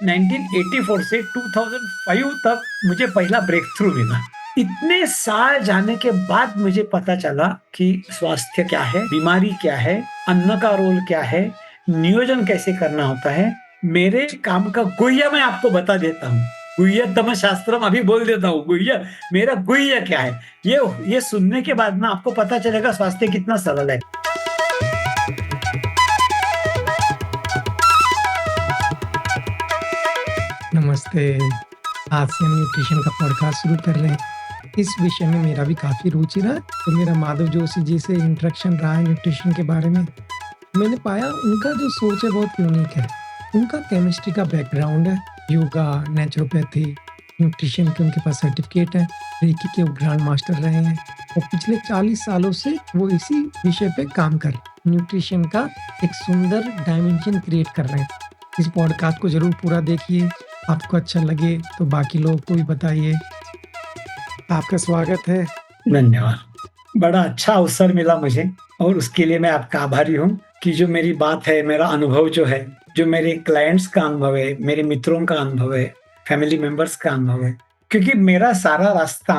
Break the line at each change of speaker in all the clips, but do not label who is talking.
1984 से 2005 तक मुझे पहला ब्रेक थ्रू मिला। इतने साल जाने के बाद मुझे पता चला कि स्वास्थ्य क्या है, बीमारी क्या है, अन्न का रोल क्या है, नियोजन कैसे करना होता है। मेरे काम का गुह्य मैं आपको बता देता हूँ। गुह्य तम शास्त्रम अभी बोल देता हूँ। गुह्य, मेरा गुह्य क्या है, ये सुनने के बाद ना आपको पता चलेगा स्वास्थ्य कितना सरल है।
नमस्ते। आज से हम न्यूट्रिशन का पॉडकास्ट शुरू कर रहे हैं। इस विषय में मेरा भी काफ़ी रुचि रहा तो मेरा माधव जोशी जी से इंटरेक्शन रहा है न्यूट्रिशन के बारे में। मैंने पाया उनका जो सोच है बहुत यूनिक है। उनका केमिस्ट्री का बैकग्राउंड है, योगा, नेचुरोपैथी, न्यूट्रिशन के उनके पास सर्टिफिकेट है, रेकी के वो ग्रैंड मास्टर रहे हैं और पिछले 40 सालों से वो इसी विषय पे काम कर रहे हैं। न्यूट्रिशन का एक सुंदर डायमेंशन क्रिएट कर रहे हैं। इस पॉडकास्ट को ज़रूर पूरा देखिए, आपको अच्छा लगे तो बाकी लोगों को भी बताइए। आपका स्वागत है।
धन्यवाद। बड़ा अच्छा अवसर मिला मुझे और उसके लिए मैं आपका आभारी हूँ कि जो मेरी बात है, मेरा अनुभव जो है, जो मेरे क्लाइंट्स का अनुभव है, मेरे मित्रों का अनुभव है, फैमिली मेंबर्स का अनुभव है, क्योंकि मेरा सारा रास्ता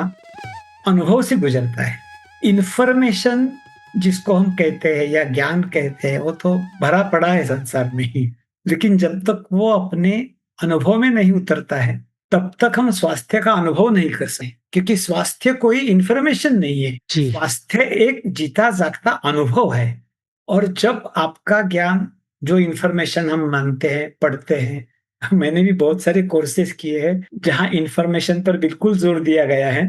अनुभव से गुजरता है। इन्फॉर्मेशन जिसको हम कहते हैं या ज्ञान कहते हैं, वो तो भरा पड़ा है संसार में ही, लेकिन जब तक वो अपने अनुभव में नहीं उतरता है, तब तक हम स्वास्थ्य का अनुभव नहीं कर सकते, क्योंकि स्वास्थ्य कोई इन्फॉर्मेशन नहीं है।
जी।
स्वास्थ्य एक जीता जागता अनुभव है। और जब आपका ज्ञान, जो इन्फॉर्मेशन हम मानते हैं, पढ़ते हैं, मैंने भी बहुत सारे कोर्सेज किए हैं जहां इन्फॉर्मेशन पर बिल्कुल जोर दिया गया है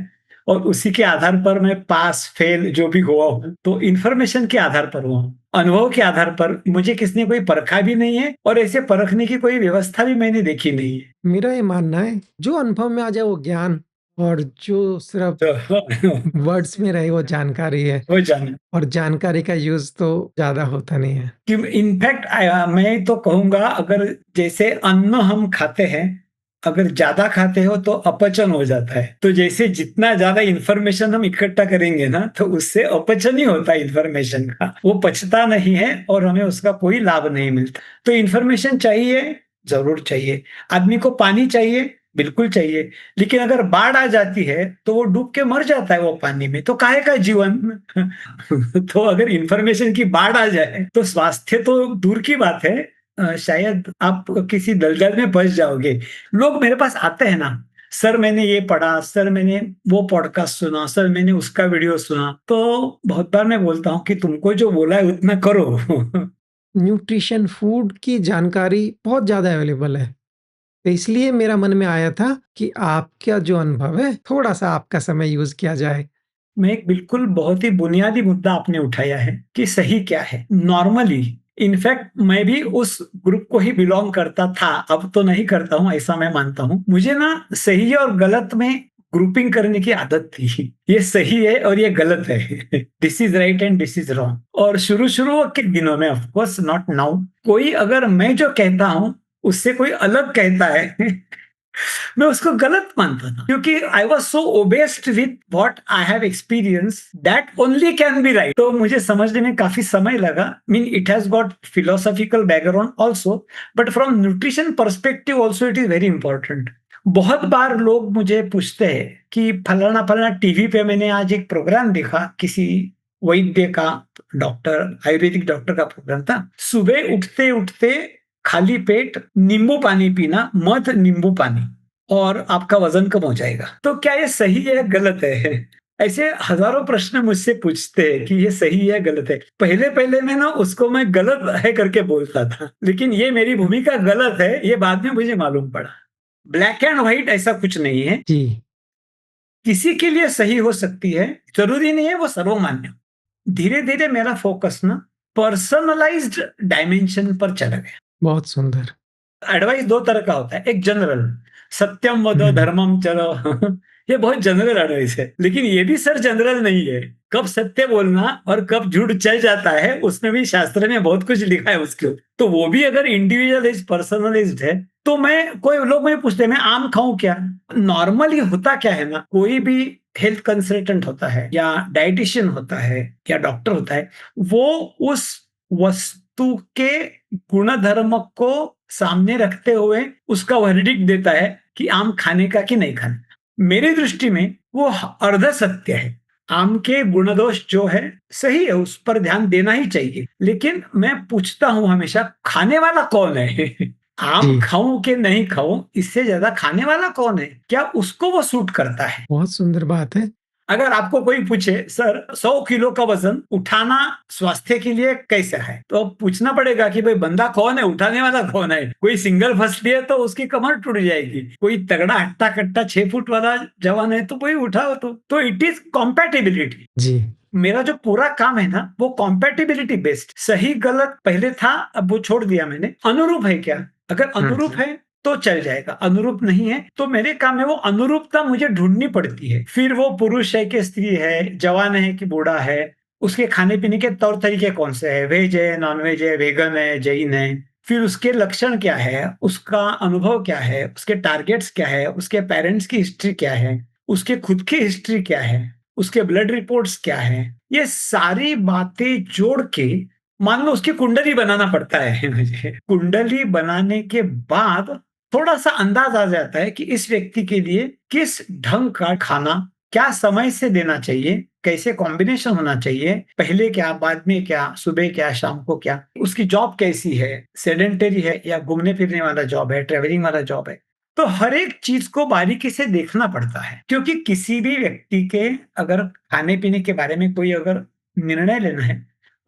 और उसी के आधार पर मैं पास फेल जो भी हुआ हूँ, तो इन्फॉर्मेशन के आधार पर हुआ हूँ। अनुभव के आधार पर मुझे किसने कोई परखा भी नहीं है और ऐसे परखने की कोई व्यवस्था भी मैंने देखी नहीं है।
मेरा ये मानना है जो अनुभव में आ जाए वो ज्ञान और जो सिर्फ
तो
वर्ड्स में रहे वो जानकारी है
हो जाना
और जानकारी का यूज़ तो ज़्यादा होता नहीं है।
कि इनफैक्ट मैं तो कहूँगा, अगर जैसे अन्न हम खाते हैं, अगर ज़्यादा खाते हो तो अपचन हो जाता है। तो जैसे जितना ज़्यादा इन्फॉर्मेशन हम इकट्ठा करेंगे ना, तो उससे अपचन ही होता है इन्फॉर्मेशन का। वो पचता नहीं है और हमें उसका कोई लाभ नहीं मिलता। तो इन्फॉर्मेशन चाहिए, ज़रूर चाहिए। आदमी को पानी चाहिए, बिल्कुल चाहिए। लेकिन अगर बाढ़ आ जाती है, तो वो डूब के मर जाता है वो पानी में, तो काहे का जीवन? तो अगर इन्फॉर्मेशन की बाढ़ आ जाए तो स्वास्थ्य तो दूर की बात है, शायद आप किसी दलदल में फंस जाओगे। लोग मेरे पास आते हैं ना, सर मैंने ये पढ़ा, सर मैंने वो पॉडकास्ट सुना, सर मैंने उसका वीडियो सुना। तो बहुत बार मैं बोलता हूँ कि तुमको जो बोला है उतना करो।
न्यूट्रिशन फूड की जानकारी बहुत ज़्यादा अवेलेबल है। तो इसलिए मेरा मन में आया था कि आपका जो अनुभव है थोड़ा-सा आपका समय यूज़ किया जाए।
मैं एक बिल्कुल बहुत ही बुनियादी मुद्दा आपने उठाया है कि सही क्या है। नॉर्मली, इनफैक्ट मैं भी उस ग्रुप को ही बिलोंग करता था, अब तो नहीं करता हूँ, ऐसा मैं मानता हूँ। मुझे ना सही और गलत में ग्रुपिंग करने की आदत थी। ये सही है और ये गलत है। This is right and this is wrong. और शुरू के दिनों में, ऑफ कोर्स नॉट नाउ, कोई अगर मैं जो कहता हूँ उससे कोई अलग कहता है, मैं उसको गलत मानता था, क्योंकि I was so obsessed with what I have experience that only can be right. तो मुझे समझने में काफी समय लगा। Mean it has got philosophical background also, but from nutrition perspective also it is very important. बहुत बार लोग मुझे पूछते हैं कि फलाना फलाना टीवी पे मैंने आज एक प्रोग्राम देखा, किसी वैद्य का, डॉक्टर, आयुर्वेदिक डॉक्टर का प्रोग्राम था। सुबह उठते उठते खाली पेट नींबू पानी पीना, मध नींबू पानी, और आपका वजन कम हो जाएगा। तो क्या ये सही है, गलत है? ऐसे हजारों प्रश्न मुझसे पूछते हैं कि ये सही है, गलत है। पहले पहले में ना उसको मैं गलत है करके बोलता था, लेकिन ये मेरी भूमिका गलत है, ये बाद में मुझे मालूम पड़ा। ब्लैक एंड व्हाइट ऐसा कुछ नहीं है।
जी।
किसी के लिए सही हो सकती है, जरूरी नहीं है वो सर्वमान्य हो। धीरे धीरे मेरा फोकस ना पर्सनलाइज्ड डायमेंशन पर चला गया।
बहुत सुंदर।
एडवाइस दो तरह का होता है। एक जनरल, सत्यम वद
हुँ।
धर्मम चलो। ये बहुत जनरल एडवाइस है, लेकिन ये भी सर जनरल नहीं है। कब सत्य बोलना और कब झूठ चल जाता है, उसमें भी शास्त्र में बहुत कुछ लिखा है उसके ऊपर। तो वो भी अगर इंडिविजुअलाइज्ड पर्सनलाइज्ड है, तो मैं, कोई लोग मुझे पूछते हैं मैं आम खाऊं क्या? नॉर्मली होता क्या है ना, कोई भी हेल्थ कंसल्टेंट होता है या डाइटिशियन होता है या डॉक्टर होता है, वो उस वस्तु के गुणधर्म को सामने रखते हुए उसका वर्डिक्ट देता है कि आम खाने का कि नहीं खाने। मेरी दृष्टि में वो अर्ध सत्य है। आम के गुण दोष जो है सही है, उस पर ध्यान देना ही चाहिए, लेकिन मैं पूछता हूं हमेशा खाने वाला कौन है? आम
जी,
खाऊं कि नहीं खाऊं, इससे ज्यादा खाने वाला कौन है, क्या उसको वो सूट करता है।
बहुत सुंदर बात है।
अगर आपको कोई पूछे सर 100 किलो का वजन उठाना स्वास्थ्य के लिए कैसा है, तो अब पूछना पड़ेगा कि भाई बंदा कौन है, उठाने वाला कौन है। कोई सिंगल फसली है तो उसकी कमर टूट जाएगी, कोई तगड़ा हट्टा कट्टा 6 फुट वाला जवान है तो वही उठाओ। तो इट इज कॉम्पैटिबिलिटी।
जी।
मेरा जो पूरा काम है ना वो कॉम्पैटिबिलिटी बेस्ड। सही गलत पहले था, अब वो छोड़ दिया मैंने। अनुरूप है क्या, अगर अनुरूप है तो चल जाएगा, अनुरूप नहीं है तो मेरे काम में वो अनुरूपता मुझे ढूंढनी पड़ती है। फिर वो पुरुष है कि स्त्री है, जवान है कि बूढ़ा है, उसके खाने पीने के तौर तरीके कौन से है, वेज है, नॉन वेज है, वेगन है, जैन है, फिर उसके लक्षण क्या है, उसका अनुभव क्या है, उसके टारगेट्स क्या है, उसके पेरेंट्स की हिस्ट्री क्या है, उसके खुद की हिस्ट्री क्या है, उसके ब्लड रिपोर्ट्स क्या है, ये सारी बातें जोड़ के मान लो उसकी कुंडली बनाना पड़ता है मुझे। कुंडली बनाने के बाद थोड़ा सा अंदाज आ जाता है कि इस व्यक्ति के लिए किस ढंग का खाना क्या समय से देना चाहिए, कैसे कॉम्बिनेशन होना चाहिए, पहले क्या बाद में क्या, सुबह क्या शाम को क्या, उसकी जॉब कैसी है, सेडेंटरी है या घूमने फिरने वाला जॉब है, ट्रेवलिंग वाला जॉब है। तो हर एक चीज को बारीकी से देखना पड़ता है, क्योंकि किसी भी व्यक्ति के अगर खाने पीने के बारे में कोई अगर निर्णय लेना है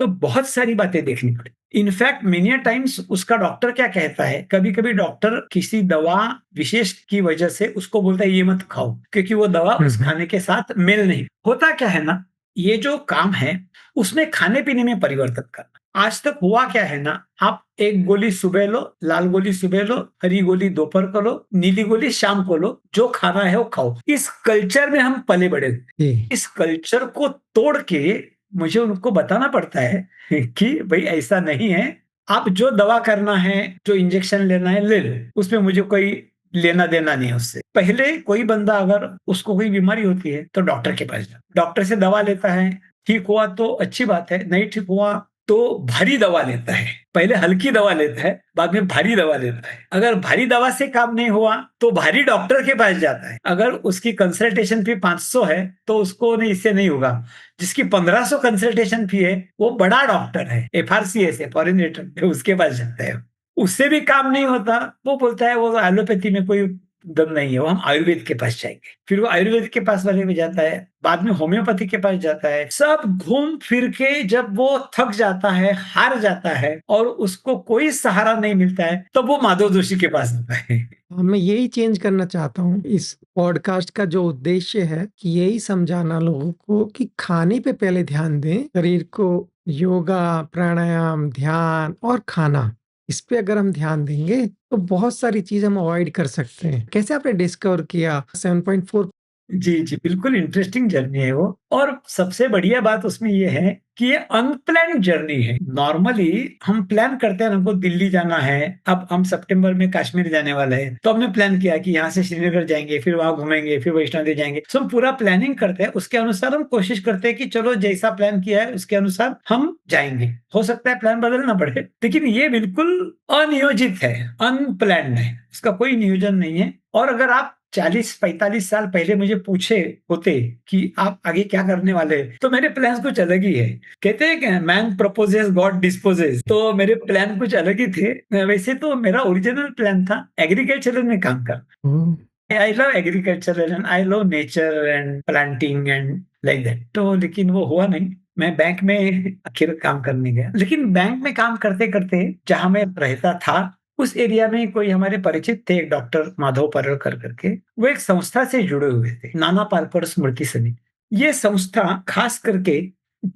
तो बहुत सारी बातें देखनी पड़े। इनफैक्ट मेनी टाइम्स उसका डॉक्टर क्या कहता है, कभी कभी डॉक्टर किसी दवा विशेष की वजह से उसको बोलता है ये मत खाओ, क्योंकि वो दवा उस खाने के साथ मेल नहीं होता। क्या है ना, ये जो काम है उसमें खाने पीने में परिवर्तन करना। आज तक हुआ क्या है ना, आप एक गोली सुबह लो, लाल गोली सुबह लो, हरी गोली दोपहर को लो, नीली गोली शाम को लो, जो खाना है वो खाओ। इस कल्चर में हम पले बड़े।
जी।
इस कल्चर को तोड़ के मुझे उनको बताना पड़ता है कि भाई ऐसा नहीं है, आप जो दवा करना है, जो इंजेक्शन लेना है ले लो, उसमें मुझे कोई लेना देना नहीं है उससे। पहले कोई बंदा अगर उसको कोई बीमारी होती है तो डॉक्टर के पास जाओ, डॉक्टर से दवा लेता है, ठीक हुआ तो अच्छी बात है, नहीं ठीक हुआ तो भारी दवा लेता है। पहले हल्की दवा लेता है, बाद में भारी दवा लेता है। अगर भारी दवा से काम नहीं हुआ तो भारी डॉक्टर के पास जाता है। अगर उसकी कंसल्टेशन फी 500 है तो उसको नहीं, इससे नहीं होगा। जिसकी 1500 कंसल्टेशन फी है वो बड़ा डॉक्टर है, FRCS है, फॉरेन रिटर्न, उसके पास जाता है। उससे भी काम नहीं होता, वो बोलता है वो एलोपैथी में कोई दम नहीं है, वो हम आयुर्वेद के पास जाएंगे। फिर वो आयुर्वेद के पास वाले में जाता है, बाद में होम्योपैथी के पास जाता है। सब घूम फिर के जब वो थक जाता है, हार जाता है और उसको कोई सहारा नहीं मिलता है, तब वो माधव जोशी के पास आता है।
मैं यही चेंज करना चाहता हूँ। इस पॉडकास्ट का जो उद्देश्य है कि यही समझाना लोगों को कि खाने पे पहले ध्यान दें, शरीर को योगा, प्राणायाम, ध्यान और खाना, इस पे अगर हम ध्यान देंगे तो बहुत सारी चीज़ हम अवॉइड कर सकते हैं। कैसे आपने डिस्कवर किया 7.4?
जी, जी, बिल्कुल इंटरेस्टिंग जर्नी है वो। और सबसे बढ़िया बात उसमें ये है कि ये अनप्लान्ड जर्नी है। नॉर्मली हम प्लान करते हैं, हमको दिल्ली जाना है, अब हम सितंबर में कश्मीर जाने वाले हैं, तो हमने प्लान किया कि यहाँ से श्रीनगर जाएंगे, फिर वहां घूमेंगे, फिर वैष्णो देवी जाएंगे। हम पूरा प्लानिंग करते हैं, उसके अनुसार हम कोशिश करते हैं कि चलो जैसा प्लान किया है उसके अनुसार हम जाएंगे। हो सकता है प्लान बदलना पड़े, लेकिन ये बिल्कुल अनियोजित है, अनप्लान्ड है, इसका कोई नियोजन नहीं है। और अगर आप 40-45 साल पहले मुझे पूछे होते कि आप आगे क्या करने वाले हैं, तो मेरे प्लान्स कुछ अलग ही है। कहते हैं कि मैन प्रपोजेस गॉड डिस्पोजेस, तो मेरे प्लान कुछ अलग ही थे। वैसे तो मेरा ओरिजिनल प्लान था एग्रीकल्चर में काम करना। I love agriculture and I love nature and planting and like that. तो लेकिन वो हुआ नहीं। मैं बैंक में आखिर काम करने गया, लेकिन बैंक में काम करते करते जहां मैं रहता था उस एरिया में कोई हमारे परिचित थे, एक डॉक्टर माधव परेकर करके। वो एक संस्था से जुड़े हुए थे, नाना पालकर स्मृति समिति। ये संस्था खास करके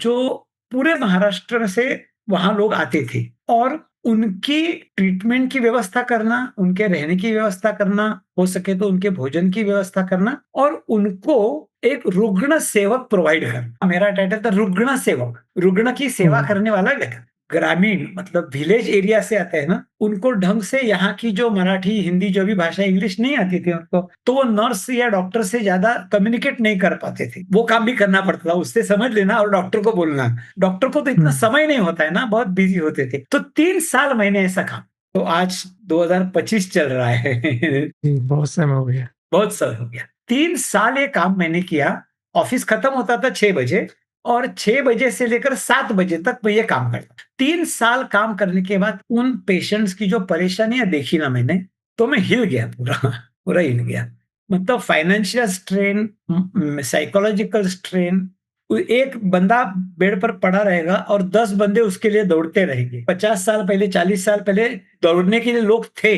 जो पूरे महाराष्ट्र से वहां लोग आते थे और उनकी ट्रीटमेंट की व्यवस्था करना, उनके रहने की व्यवस्था करना, हो सके तो उनके भोजन की व्यवस्था करना और उनको एक रुग्ण सेवक प्रोवाइड करना। मेरा टाइटल था रुग्ण सेवक, रुग्ण की सेवा करने वाला व्यक्ति। ग्रामीण मतलब विलेज एरिया से आते हैं ना, उनको ढंग से यहाँ की जो मराठी, हिंदी जो भी भाषा, इंग्लिश नहीं आती थी उनको, तो वो नर्स या डॉक्टर से ज्यादा कम्युनिकेट नहीं कर पाते थे। वो काम भी करना पड़ता था, उससे समझ लेना और डॉक्टर को बोलना। डॉक्टर को तो इतना समय नहीं होता है ना, बहुत बिजी होते थे। तो 3 साल मैंने ऐसा काम, तो आज 2025 चल रहा है।
बहुत समय हो गया।
बहुत समय हो गया। 3 साल ये काम मैंने किया। ऑफिस खत्म होता था 6 बजे, और 6 बजे से लेकर 7 बजे तक मैं ये काम करता। 3 साल काम करने के बाद उन पेशेंट्स की जो परेशानियां देखी ना मैंने, तो मैं हिल गया पूरा। पूरा हिल गया। मतलब फाइनेंशियल स्ट्रेन, साइकोलॉजिकल स्ट्रेन। एक बंदा बेड पर पड़ा रहेगा और 10 बंदे उसके लिए दौड़ते रहेंगे। 50 साल पहले, 40 साल पहले दौड़ने के लिए लोग थे।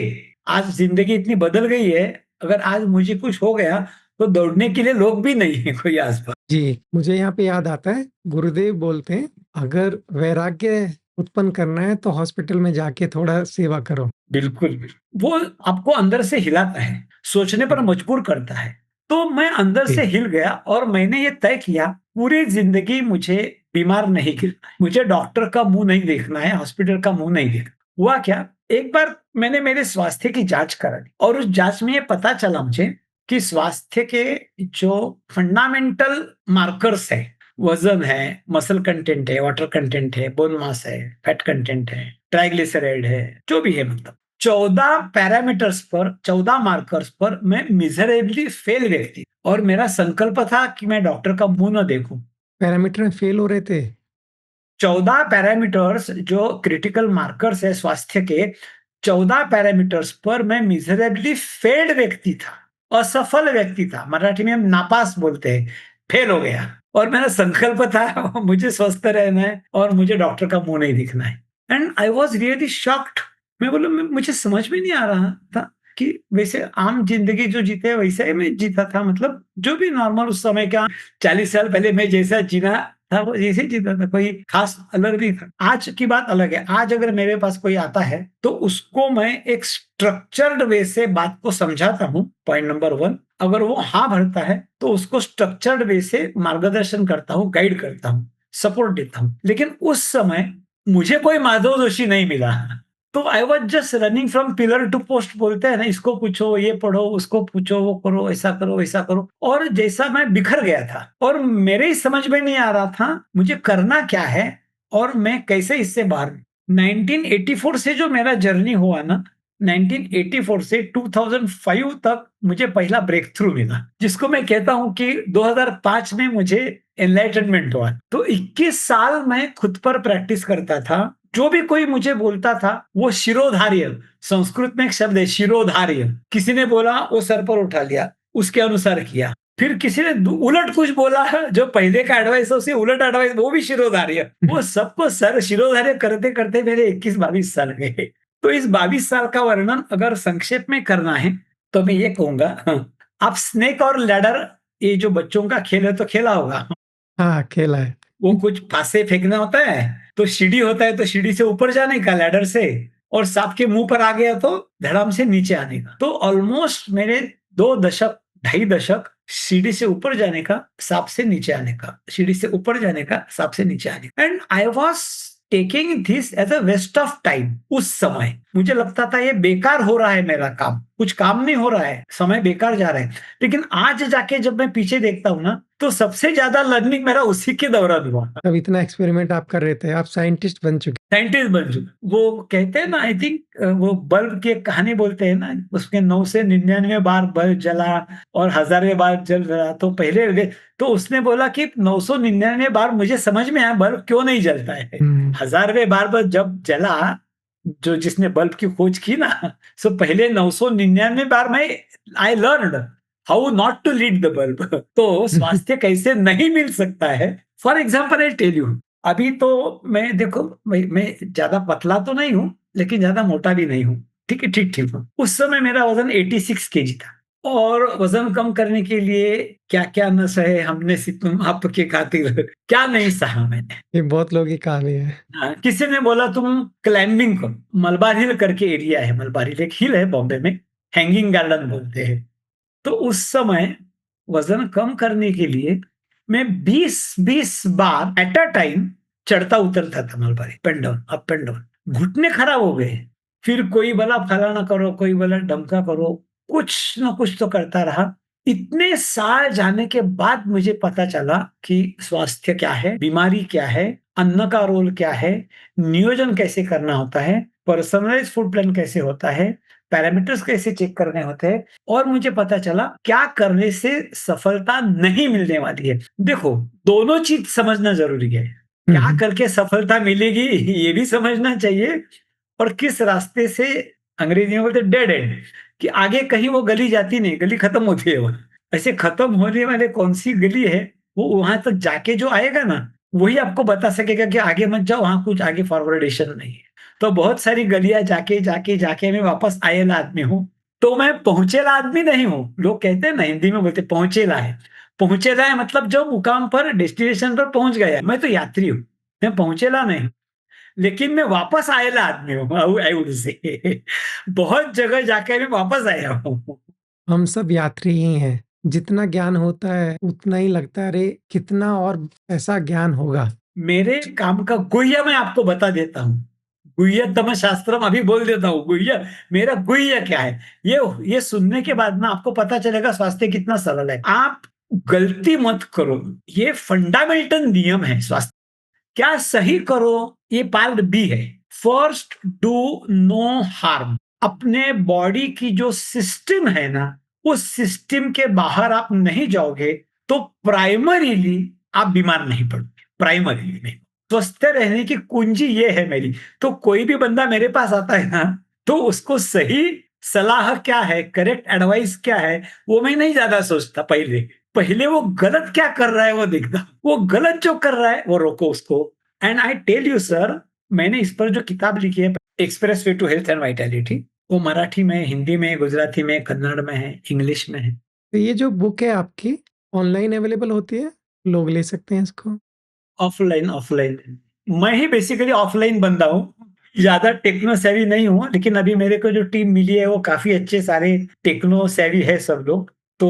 आज जिंदगी इतनी बदल गई है, अगर आज मुझे कुछ हो गया तो दौड़ने के लिए लोग भी नहीं है कोई आसपास।
जी, मुझे यहाँ पे याद आता है, गुरुदेव बोलते हैं, अगर वैराग्य उत्पन्न करना है तो हॉस्पिटल में जाके थोड़ा सेवा करो।
बिल्कुल, बिल्कुल। वो आपको अंदर से हिलाता है, सोचने पर मजबूर करता है। तो मैं अंदर
जी।
से हिल गया और मैंने ये तय किया, पूरी ज़िंदगी मुझे बीमार नहीं गिरना है। मुझे डॉक्टर का मुँह नहीं देखना है, हॉस्पिटल का मुँह नहीं देखना। हुआ क्या, एक बार मैंने मेरे स्वास्थ्य की जाँच करा ली और उस जाँच में ये पता चला मुझे कि स्वास्थ्य के जो फंडामेंटल मार्कर्स हैं, वज़न है, मसल कंटेंट है, वाटर कंटेंट है, बोन मास है, फैट कंटेंट है, ट्राइग्लिसराइड है, जो भी है, मतलब 14 पैरामीटर्स पर, 14 मार्कर्स पर मैं मिजरेबली फेल व्यक्ति, और मेरा संकल्प था कि मैं डॉक्टर का मुंह न देखूं।
पैरामीटर में फेल हो रहे थे।
14 पैरामीटर्स जो क्रिटिकल मार्कर्स है स्वास्थ्य के, 14 पैरामीटर्स पर मैं मिजरेबली फेल्ड व्यक्ति था, असफल व्यक्ति था। मराठी में हम नापास बोलते हैं, फेल हो गया। और मेरा संकल्प था मुझे स्वस्थ रहना है और मुझे डॉक्टर का मुंह नहीं दिखना है। And I was really shocked. मैं बोला, मुझे समझ में नहीं आ रहा था कि वैसे आम जिंदगी जो जीते वैसा ही मैं जीता था, मतलब जो भी नॉर्मल उस समय का 40 साल पहले मैं जैसा जीना था वो जैसे ही जीता था, कोई खास अलग नहीं था। आज की बात अलग है। आज अगर मेरे पास कोई आता है तो उसको मैं एक स्ट्रक्चर्ड वे से बात को समझाता हूँ, पॉइंट नंबर 1। अगर वो हाँ भरता है तो उसको स्ट्रक्चर्ड वे से मार्गदर्शन करता हूँ, गाइड करता हूँ, सपोर्ट देता हूँ। लेकिन उस समय मुझे कोई माधव जोशी नहीं मिला, तो I was just running from pillar to post बोलते हैं ना, इसको पूछो, ये पढ़ो, उसको पूछो, वो करो, ऐसा करो, वैसा करो। और जैसा मैं बिखर गया था और मेरे ही समझ में नहीं आ रहा था मुझे करना क्या है और मैं कैसे इससे बाहर। 1984 से जो मेरा जर्नी हुआ ना, 1984 से 2005 तक मुझे पहला ब्रेक थ्रू मिला, जिसको मैं कहता हूं कि 2005 में मुझे एनलाइटनमेंट हुआ। तो 21 साल मैं खुद पर प्रैक्टिस करता था। जो भी कोई मुझे बोलता था वो शिरोधार्य, संस्कृत में एक शब्द है शिरोधार्य, किसी ने बोला वो सर पर उठा लिया, उसके अनुसार किया। फिर किसी ने उलट कुछ बोला है, जो पहले का एडवाइस है उससे उलट एडवाइस, वो भी शिरोधार्य। वो सबको सर शिरोधार्य करते करते मेरे 21-22 साल गए। तो इस 22 साल का वर्णन अगर संक्षेप में करना है तो मैं ये कहूंगा, आप स्नेक और लैडर, ये जो बच्चों का खेल है तो खेला होगा।
हाँ, खेला है।
वो कुछ फांसे फेंकना होता है, तो सीढ़ी होता है, तो सीढ़ी से ऊपर जाने का लैडर से, और सांप के मुंह पर आ गया तो धड़ाम से नीचे आने का। तो ऑलमोस्ट मेरे 2 दशक, 2.5 दशक सीढ़ी से ऊपर जाने का, सांप से नीचे आने का, सीढ़ी से ऊपर जाने का, सांप से नीचे आने का। And I was taking this as a waste of time. उस समय मुझे लगता था ये बेकार हो रहा है, मेरा काम कुछ काम नहीं हो रहा है, समय बेकार जा रहा है। लेकिन आज जाके जब मैं पीछे देखता हूं ना, तो सबसे ज्यादा लर्निंग मेरा उसी के दौरान हुआ।
तब इतना एक्सपेरिमेंट आप कर रहे थे, आप साइंटिस्ट बन चुके।
साइंटिस्ट बन चुका। वो कहते हैं ना, आई थिंक वो बल्ब की एक कहानी बोलते हैं ना, उसके 9 से 99 बार बल्ब जला और 1000वें बार जल रहा। तो पहले तो उसने बोला कि 999 बार मुझे समझ में आया बल्ब क्यों नहीं जलता है। 1000वें बार पर जब जला, जो जिसने बल्ब की खोज की ना, सो पहले 999 बार मैं I learned how not to lead the bulb. तो स्वास्थ्य कैसे नहीं मिल सकता है। For example I tell you, अभी तो मैं देखो, मैं ज्यादा पतला तो नहीं हूं लेकिन ज्यादा मोटा भी नहीं हूं, ठीक है, ठीक ठीक हूं। उस समय मेरा वजन 86 केजी था, और वजन कम करने के लिए क्या क्या न सहे हमने तुम आपके खातिर, क्या नहीं सहा मैंने।
ये बहुत लोगों की कहानी है।
हाँ, किसी ने बोला तुम क्लाइंबिंग करो। मलबार हिल करके एरिया है, मलबार हिल एक हिल है बॉम्बे में, हैंगिंग गार्डन बोलते हैं। तो उस समय वजन कम करने के लिए मैं 20-20 बार एट अ टाइम चढ़ता उतरता था Malabari, up and down, up and down. घुटने खराब हो गए। फिर कोई बोला फलाना करो, कोई बोला ढमका करो, कुछ ना कुछ तो करता रहा। इतने साल जाने के बाद मुझे पता चला कि स्वास्थ्य क्या है, बीमारी क्या है, अन्न का रोल क्या है, नियोजन कैसे करना होता है, पर्सनलाइज़्ड फूड प्लान कैसे होता है, पैरामीटर्स कैसे चेक करने होते हैं, और मुझे पता चला क्या करने से सफलता नहीं मिलने वाली है। देखो, दोनों चीज़ समझना ज़रूरी है।
हुँ,
क्या
हुँ।
करके सफलता मिलेगी ये भी समझना चाहिए, और किस रास्ते से, अंग्रेजी में बोलते हैं डेड एंड, कि आगे कहीं वो गली जाती नहीं, गली खत्म होती है वो। ऐसे खत्म होने वाले कौन-सी गली है, वो वहाँ तक जाके जो आएगा ना, वही आपको बता सकेगा कि आगे मत जाओ, वहाँ कुछ आगे फॉरवर्डेशन नहीं है। तो बहुत सारी गलियाँ जाके, जाके, जाके मैं वापस आएला आदमी हूँ। तो मैं पहुँचेला आदमी नहीं हूँ। लोग कहते हैं ना, हिंदी में बोलते हैं पहुँचेला है। पहुँचेला है मतलब जो मुकाम पर, डेस्टिनेशन पर पहुँच गया। मैं तो यात्री हूँ, मैं पहुँचेला नहीं हूँ। लेकिन मैं वापस आएला आदमी हूँ, आई वुड से। बहुत जगह जाके मैं वापस आया हूँ।
हम सब यात्री ही हैं। जितना ज्ञान होता है, उतना ही लगता है, अरे! कितना और ऐसा ज्ञान होगा।
मेरे काम का गुह्य मैं आपको बता देता हूँ। गुह्यतम शास्त्रम अभी बोल देता हूँ। गुह्य, मेरा गुह्य क्या है? ये सुनने के बाद ना आपको पता चलेगा स्वास्थ्य कितना सरल है। आप गलती मत करो, ये फंडामेंटल नियम है स्वास्थ्य। क्या सही करो, ये पार्ट बी है। First do no harm. अपने बॉडी की जो सिस्टम है ना, उस सिस्टम के बाहर आप नहीं जाओगे तो प्राइमरीली आप बीमार नहीं पड़ोगे, प्राइमरीली नहीं। स्वस्थ रहने की कुंजी ये है मेरी। तो कोई भी बंदा मेरे पास आता है ना, तो उसको सही सलाह क्या है, करेक्ट एडवाइस क्या है, वो मैं नहीं ज्यादा सोचता। पहले पहले वो गलत क्या कर रहा है वो देखता, वो गलत जो कर रहा है वो रोको उसको। And I tell you sir, मैंने इस पर जो किताब लिखी है, expressway to health and vitality, वो मराठी में, हिंदी में, गुजराती में, कन्नड़ में है, इंग्लिश में है।
तो ये जो बुक है आपकी, ऑनलाइन अवेलेबल होती है? लोग ले सकते हैं इसको?
Offline, offline. मैं ही बेसिकली ऑफलाइन बंदा हूँ। ज्यादा टेक्नो सेवी नहीं हूँ, लेकिन अभी मेरे को जो टीम मिली है वो काफी अच्छे सारे टेक्नो सेवी है सब लोग। तो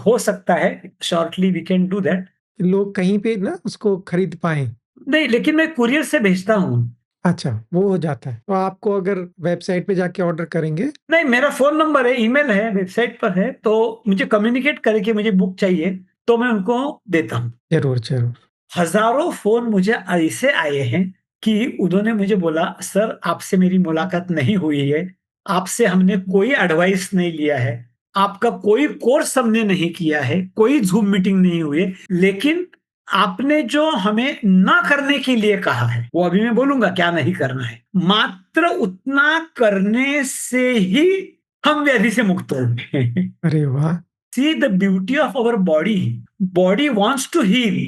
हो सकता है shortly we can do that.
लोग कहीं पे ना उसको खरीद पाएँ।
नहीं, लेकिन मैं कुरियर से भेजता हूँ।
अच्छा, वो हो जाता है। तो आपको अगर वेबसाइट पे जाके ऑर्डर करेंगे
नहीं, मेरा फ़ोन नंबर है, ईमेल है, वेबसाइट पर है, तो मुझे कम्युनिकेट करें कि मुझे बुक चाहिए, तो मैं उनको देता हूँ।
ज़रूर, ज़रूर।
हज़ारों फ़ोन मुझे ऐसे आए हैं कि उन्होंने मुझे बोला, "सर, आपसे मेरी मुलाकात नहीं हुई है, आपसे हमने कोई एडवाइस नहीं लिया है, आपका कोई कोर्स हमने नहीं किया है, कोई ज़ूम मीटिंग नहीं हुई है, लेकिन आपने जो हमें ना करने के लिए कहा है, वो अभी मैं बोलूँगा क्या नहीं करना है, मात्र उतना करने से ही हम व्याधि से मुक्त होंगे।"
अरे वाह!
See the beauty of our body, body wants to heal.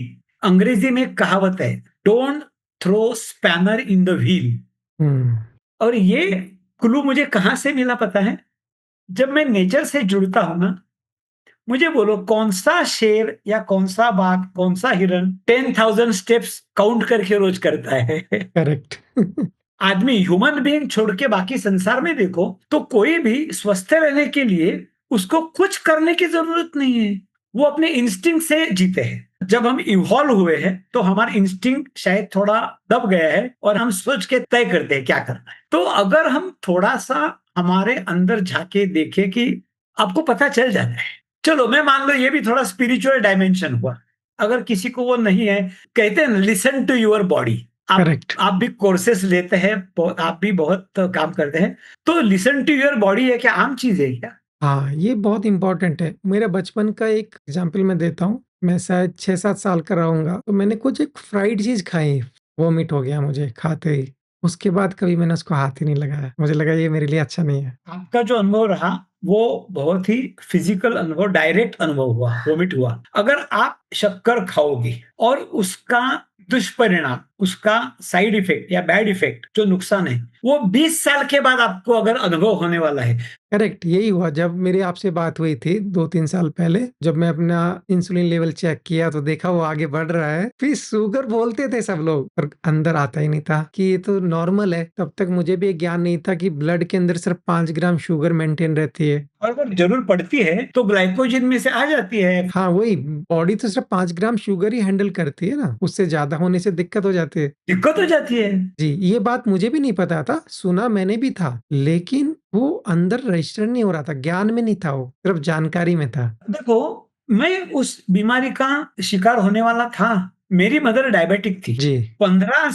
अंग्रेजी में एक कहावत है, don't throw spanner in the wheel.
हुँ,
और ये क्लू मुझे कहां से मिला पता है? जब मैं नेचर से जुड़ता हूं ना, मुझे बोलो कौन सा शेर या कौन सा बाघ, कौन सा हिरन 10,000 स्टेप्स काउंट करके रोज करता है?
करेक्ट।
आदमी, ह्यूमन बीइंग छोड़ के बाकी संसार में देखो, तो कोई भी स्वस्थ रहने के लिए उसको कुछ करने की जरूरत नहीं है। वो अपने इंस्टिंक्ट से जीते हैं। जब हम इवॉल्व हुए हैं तो हमारा इंस्टिंक्ट शायद थोड़ा दब गया है, और हम सोच के तय करते हैं क्या करना है। तो अगर हम थोड़ा सा हमारे अंदर झाके देखें कि आपको पता चल जाता है। चलो मैं मान लो ये भी थोड़ा स्पिरिचुअल डायमेंशन हुआ। अगर किसी को वो नहीं है, कहते हैं लिसन टू योर बॉडी। आप
करेक्ट।
आप भी कोर्सेस लेते हैं, आप भी बहुत काम करते हैं, तो लिसन टू योर बॉडी है क्या आम चीज है क्या?
हाँ, ये बहुत इम्पोर्टेंट है। मेरा बचपन का एक एग्ज़ाम्पल मैं देता हूँ। मैं शायद 6-7 साल का रहूँगा, तो मैंने कुछ एक फ्राइड चीज़ खाई, वॉमिट हो गया मुझे खाते ही। उसके बाद कभी मैंने उसको हाथ ही नहीं लगाया। मुझे लगा ये मेरे लिए अच्छा नहीं है।
आपका जो अनुभव रहा वो बहुत ही फिजिकल अनुभव, डायरेक्ट अनुभव हुआ, वोमिट हुआ। अगर आप शक्कर खाओगे और उसका दुष्परिणाम, उसका साइड इफेक्ट या बैड इफेक्ट जो नुकसान है, वो 20 साल के बाद आपको अगर अनुभव होने वाला है।
करेक्ट, यही हुआ जब मेरी आपसे बात हुई थी 2-3 साल पहले, जब मैं अपना इंसुलिन लेवल चेक किया तो देखा वो आगे बढ़ रहा है। फिर शुगर बोलते थे सब लोग, पर अंदर आता ही नहीं था कि ये तो नॉर्मल है। तब तक मुझे भी ज्ञान नहीं था कि ब्लड के अंदर सिर्फ 5 ग्राम शुगर मेंटेन रहती है।
और अगर जरूर पड़ती है तो ग्लाइकोजन में से आ जाती है।
हाँ, वही बॉडी तो सिर्फ 5 ग्राम शुगर ही हैंडल करती है ना, उससे ज़्यादा होने से दिक्कत हो जाती है। जाते।
दिक्कत हो जाती है।
जी, ये बात मुझे भी नहीं पता था, सुना मैंने भी था, लेकिन वो अंदर रजिस्टर नहीं हो रहा था, ज्ञान में नहीं था वो, सिर्फ़ जानकारी में था।
देखो, मैं उस बीमारी का शिकार होने वाला था। मेरी मदर डायबिटिक थी।
जी,
15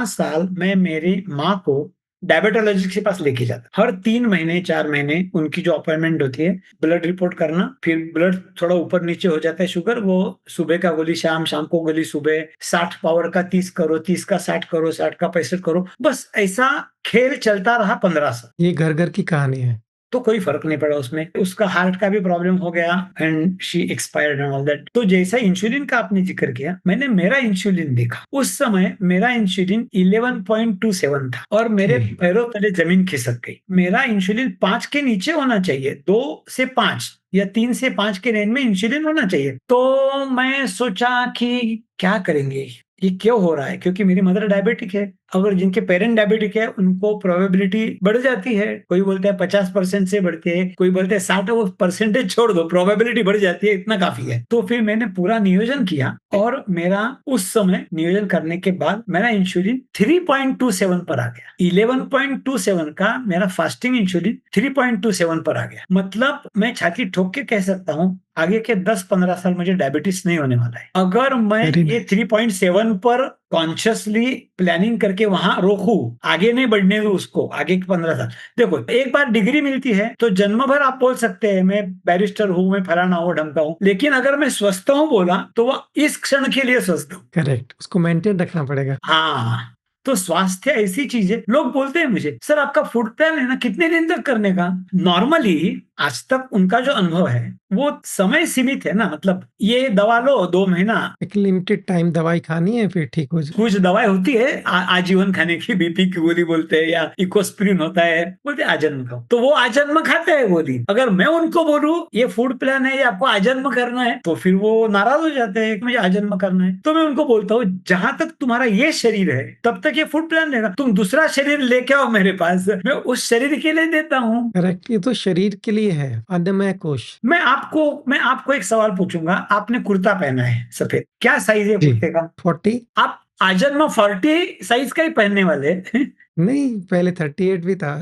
साल मैं मेरी माँ को डायबिटोलॉजिस्ट के पास लेके जाता। हर 3 महीने, 4 महीने उनकी जो अपॉइंटमेंट होती है, ब्लड रिपोर्ट करना, फिर ब्लड थोड़ा ऊपर-नीचे हो जाता है शुगर, वो सुबह का गोली शाम, शाम को गोली सुबह, 60 पावर का 30 करो, 30 का 60 करो, 60 का 65 करो। बस ऐसा खेल चलता रहा 15 साल।
ये घर-घर की कहानी है।
तो कोई फ़र्क नहीं पड़ा उसमें। उसका हार्ट का भी प्रॉब्लम हो गया and she expired and all that. तो जैसा इंसुलिन का आपने ज़िक्र किया, मैंने मेरा इंसुलिन देखा। उस समय मेरा इंसुलिन 11.27 था और मेरे
जी,
पैरों तले ज़मीन खिसक गई। मेरा इंसुलिन 5 के नीचे होना चाहिए, 2 से 5 या 3 से 5 के रेंज में इंसुलिन होना चाहिए। तो मैं सोचा कि क्या करेंगे? ये क्यों हो रहा है? क्योंकि मेरी मदर डायबिटिक है। अगर जिनके पेरेंट डायबिटिक है, उनको प्रोबेबिलिटी बढ़ जाती है। कोई बोलता है 50% से बढ़ती है, कोई बोलते हैं 60, वो परसेंटेज छोड़ दो, प्रोबेबिलिटी बढ़ जाती है, इतना काफ़ी है। तो फिर मैंने पूरा नियोजन किया और मेरा उस समय नियोजन करने के बाद मेरा इंसुलिन 3.27 पर आ गया। 11.27 का मेरा फास्टिंग इंसुलिन 3.27 पर आ गया। मतलब मैं छाती ठोक के कह सकता हूँ, आगे के 10-15 साल मुझे डायबिटीज नहीं होने वाला है। अगर मैं
वेरी
ये
नाइस।
3.7 पर कॉन्शियसली प्लानिंग करके वहां रोकूं, आगे नहीं बढ़ने दूं उसको, आगे के 15 साल। देखो, एक बार डिग्री मिलती है तो जन्म भर आप बोल सकते हैं मैं बैरिस्टर हूं, मैं फलाना हूं, ढमका हूं, लेकिन अगर मैं स्वस्थ हूं बोला तो वो इस क्षण के लिए स्वस्थ हूं।
करेक्ट, उसको मेंटेन रखना पड़ेगा।
हाँ, तो स्वास्थ्य ऐसी चीज है। लोग बोलते हैं मुझे, सर आपका फूड प्लान है ना, कितने दिन तक करने का? नॉर्मली आज तक उनका जो अनुभव है वो समय सीमित है ना, मतलब ये दवा लो 2 महीना,
एक लिमिटेड टाइम दवाई खानी है, फिर ठीक हो जाए।
कुछ दवाई होती है आजीवन खाने की, बीपी की गोली बोलते हैं, या इकोस्प्रिन होता है, बोलते हैं आजन्म खाओ, तो वो आजन्म खाते हैं गोली। अगर मैं उनको बोलूं ये फूड प्लान है, ये आपको आजन्म करना है, तो फिर वो नाराज हो जाते हैं कि मुझे आजन्म करना है। तो मैं उनको बोलता हूँ, जहां तक तुम्हारा ये शरीर है तब तक ये फूड प्लान रहेगा, तुम दूसरा शरीर लेके आओ मेरे पास, मैं उस शरीर के लिए देता हूँ।
करेक्ट, ये तो शरीर के लिए है, अन्नमय कोश।
मैं आपको एक सवाल पूछूंगा। आपने कुर्ता पहना है सफेद, क्या साइज है
जी,
कुर्ते का?
40
आप आजन्म 40 साइज का ही पहनने वाले हैं।
नहीं, पहले 38 भी था।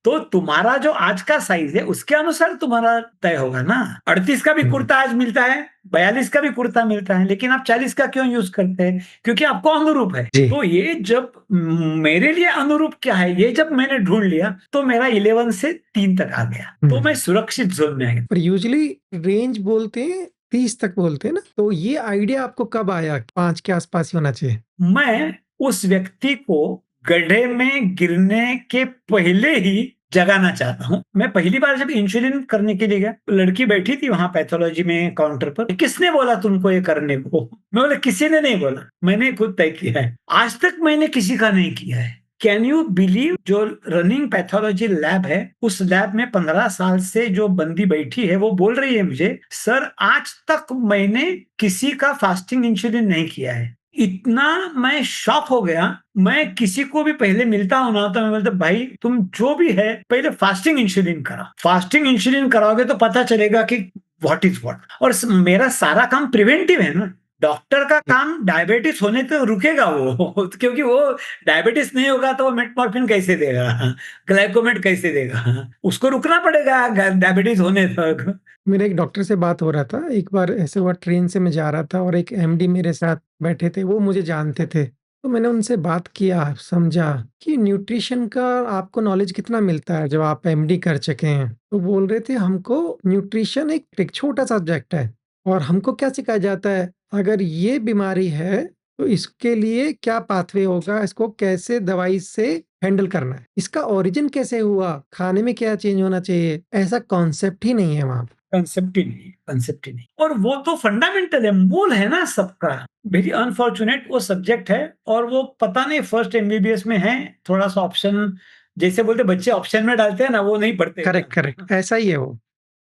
तो तुम्हारा जो आज का साइज है उसके अनुसार तुम्हारा तय होगा ना। 38 का भी
हुँ,
कुर्ता आज मिलता है, 42 का भी कुर्ता मिलता है, लेकिन आप 40 का क्यों यूज करते हैं? क्योंकि आपको अनुरूप है।
जी,
तो ये जब मेरे लिए अनुरूप क्या है, ये जब मैंने ढूंढ लिया तो मेरा 11 से 3 तक आ गया, तो मैं
हुँ।
सुरक्षित जोन में आ गया।
पर यूजुअली रेंज बोलते हैं 30 तक बोलते हैं ना, तो ये आइडिया आपको कब आया 5 के आस-पास ही होना चाहिए?
मैं उस व्यक्ति को गड्ढे में गिरने के पहले ही जगाना चाहता हूँ। मैं पहली बार जब इंसुलिन करने के लिए गया, लड़की बैठी थी वहां पैथोलॉजी में काउंटर पर, किसने बोला तुमको ये करने को? मैं बोला किसी ने नहीं बोला, मैंने खुद तय किया है। आज तक मैंने किसी का नहीं किया है। कैन यू बिलीव, जो रनिंग पैथोलॉजी लैब है, उस लैब में 15 साल से जो बंदी बैठी है वो बोल रही है मुझे, सर आज तक मैंने किसी का फास्टिंग इंसुलिन नहीं किया है। इतना मैं शॉक हो गया। मैं किसी को भी पहले मिलता हूं ना तो मैं बोलता, भाई तुम जो भी है पहले फास्टिंग इंसुलिन करा। फास्टिंग इंसुलिन कराओगे तो पता चलेगा कि व्हाट इज व्हाट। और मेरा सारा काम प्रिवेंटिव है ना। डॉक्टर का काम डायबिटीज होने तो रुकेगा वो क्योंकि वो डायबिटीज नहीं होगा तो वो मेटमॉर्फिन कैसे देगा, ग्लाइकोमेट कैसे देगा, उसको रुकना पड़ेगा डायबिटीज होने तक।
मेरे एक डॉक्टर से बात हो रहा था, एक बार ऐसे हुआ ट्रेन से मैं जा रहा था और एक एमडी मेरे साथ बैठे थे, वो मुझे जानते थे। तो मैंने उनसे बात किया, समझा कि न्यूट्रिशन का आपको नॉलेज कितना मिलता है जब आप एमडी कर चुके हैं। तो बोल रहे थे हमको न्यूट्रिशन एक छोटा सब्जेक्ट है और हमको क्या सिखाया जाता है, अगर ये बीमारी है तो इसके लिए क्या पाथवे होगा, इसको कैसे दवाई से हैंडल करना है, इसका ओरिजिन कैसे हुआ, खाने में क्या चेंज होना चाहिए, ऐसा कॉन्सेप्ट ही नहीं है वहाँ पे।
कंसेप्ट ही नहीं। और वो तो फंडामेंटल है, मूल है ना सबका। वेरी अनफॉर्चुनेट वो सब्जेक्ट है, और वो पता नहीं फर्स्ट एमबीबीएस में है, थोड़ा सा ऑप्शन, जैसे बोलते बच्चे ऑप्शन में डालते हैं ना, वो नहीं पढ़ते
करेक्ट, करेक्ट, ऐसा ही है वो।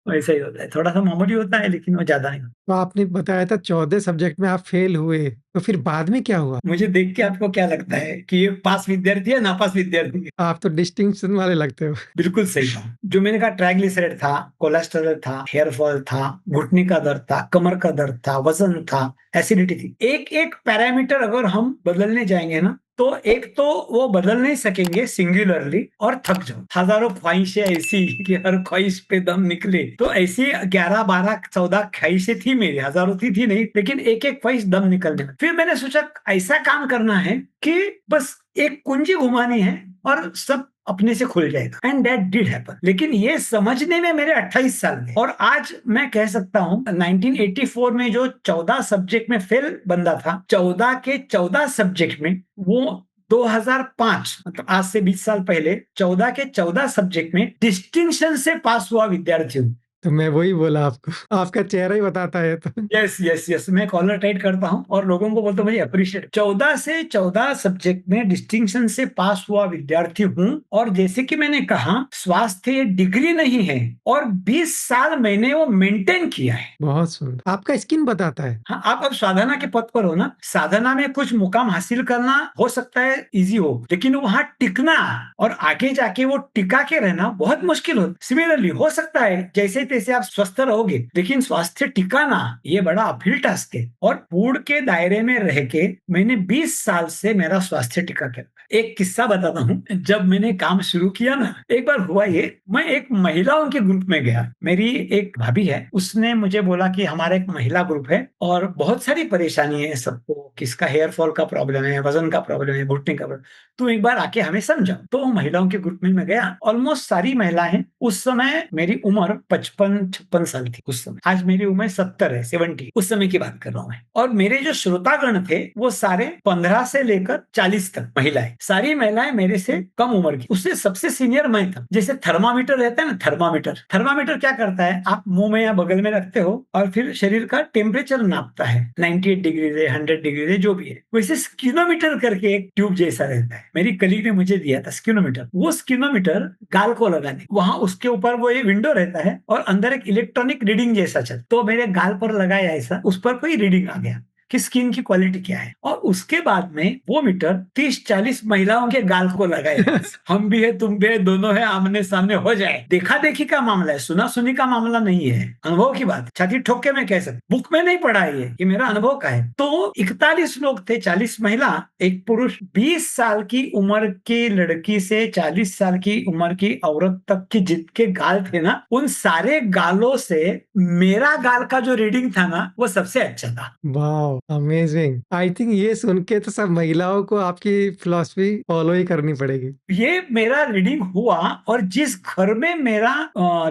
वैसा ही होता है, थोड़ा-सा मामूली होता है लेकिन वो ज़्यादा नहीं होता।
तो आपने बताया था 14 सब्जेक्ट में आप फेल हुए, तो फिर बाद में क्या हुआ?
मुझे देख के आपको क्या लगता है कि ये पास विद्यार्थी है, नापास विद्यार्थी है?
आप तो डिस्टिंक्शन वाले लगते हो।
बिल्कुल सही कहा। जो मैंने कहा ट्राइग्लिसराइड था, कोलेस्टेरॉल था, हेयर फॉल था, घुटने का दर्द था, कमर का दर्द था, वज़न था, एसिडिटी थी। एक-एक पैरामीटर अगर हम बदलने जाएँगे ना, तो एक तो वो बदल नहीं सकेंगे सिंगुलरली और थक जाओ। हज़ारों ख्वाहिशें ऐसी कि हर ख्वाहिश पे दम निकले, तो ऐसी 11, 12, 14 ख्वाहिशें थी मेरी, हज़ारों थी नहीं, लेकिन एक-एक ख्वाहिश दम निकलने लगी। फिर मैंने सोचा ऐसा काम करना है कि बस एक कुंजी घुमानी है और सब अपने से खुल जाएगा एंड दैट डिड हैपन। लेकिन ये समझने में मेरे 28 साल गए और आज मैं कह सकता हूं 1984 में जो 14 सब्जेक्ट में फेल बंदा था, 14 के 14 सब्जेक्ट में वो 2005 मतलब आज से 20 साल पहले 14 के 14 सब्जेक्ट में डिस्टिंक्शन से पास हुआ विद्यार्थी हूं।
तो मैं वही बोला आपको, आपका चेहरा ही बताता है तो।
यस यस यस, मैं कॉलर टाइट करता हूं और लोगों को बोलता हूं मुझे अप्रिशिएट। 14 से 14 सब्जेक्ट में डिस्टिंक्शन से पास हुआ विद्यार्थी हूं और जैसे कि मैंने कहा स्वास्थ्य डिग्री नहीं है और 20 साल मैंने वो मेंटेन किया है।
बहुत सुंदर। आपका स्किन बताता है।
हाँ, आप अब साधना के पद पर हो ना, साधना में कुछ मुकाम हासिल करना हो सकता है इजी हो, लेकिन वहां टिकना और आगे जाके वो टिका के रहना बहुत मुश्किल हो। सिमिलरली हो सकता है जैसे तैसे आप स्वस्थ रहोगे, लेकिन स्वास्थ्य टिकाना ये बड़ा अपहिल टास्क है और पूर्ण के दायरे में रह के मैंने 20 साल से मेरा स्वास्थ्य टिका के रखा है। एक किस्सा बताता हूँ, जब मैंने काम शुरू किया ना, एक बार हुआ ये, मैं एक महिलाओं के ग्रुप में गया। मेरी एक भाभी है, उसने मुझे बोला कि हमारा एक महिला ग्रुप है और बहुत सारी परेशानी है सबको, किसका हेयर फॉल का प्रॉब्लम है, वजन का प्रॉब्लम है, घुटने का प्रॉब्लम, तू एक बार आके हमें समझा। तो महिलाओं के ग्रुप में मैं गया, ऑलमोस्ट सारी महिलाएं। उस समय मेरी उम्र 55-56 साल थी उस समय, आज मेरी उम्र 70 है, 70, उस समय की बात कर रहा हूँ मैं। और मेरे जो श्रोतागण थे वो सारे 15 से लेकर 40 तक महिलाएं, सारी महिलाएं मेरे से कम उम्र की। उससे सबसे सीनियर मैं था। जैसे थर्मामीटर रहता है ना, थर्मामीटर, थर्मामीटर क्या करता है, आप मुंह में या बगल में रखते हो और फिर शरीर का टेम्परेचर नापता है, 98 डिग्री से 100 डिग्री से जो भी है। वैसे स्किनोमीटर करके एक ट्यूब जैसा रहता है, मेरी कलीग ने मुझे दिया था स्किनोमीटर। वो स्किनोमीटर गाल को लगाने, वहां उसके ऊपर वो एक विंडो रहता है और अंदर एक इलेक्ट्रॉनिक रीडिंग जैसा चल, तो मेरे गाल पर लगाया ऐसा, उस पर कोई रीडिंग आ गया कि स्किन की क्वालिटी क्या है। और उसके बाद में वो मीटर 30-40 महिलाओं के गाल को लगाया। हम भी है, तुम भी है, दोनों है, आमने सामने हो जाए। देखा देखी का मामला है, सुना सुनी का मामला नहीं है, अनुभव की बात। छाती ठोक के मैं कह सकता, बुक में नहीं पढ़ा है ये मेरा अनुभव का है। तो 41 लोग थे, 40 महिला, एक पुरुष। 20 साल की उम्र की लड़की से 40 साल की उम्र की औरत तक की जितके गाल थे ना, उन सारे गालों से मेरा गाल का जो रीडिंग था ना, वो सबसे अच्छा था।
Wow, amazing. आई थिंक ये सुन के तो सब महिलाओं को आपकी फिलॉसफी फॉलो ही करनी पड़ेगी।
ये मेरा रीडिंग हुआ और जिस घर में मेरा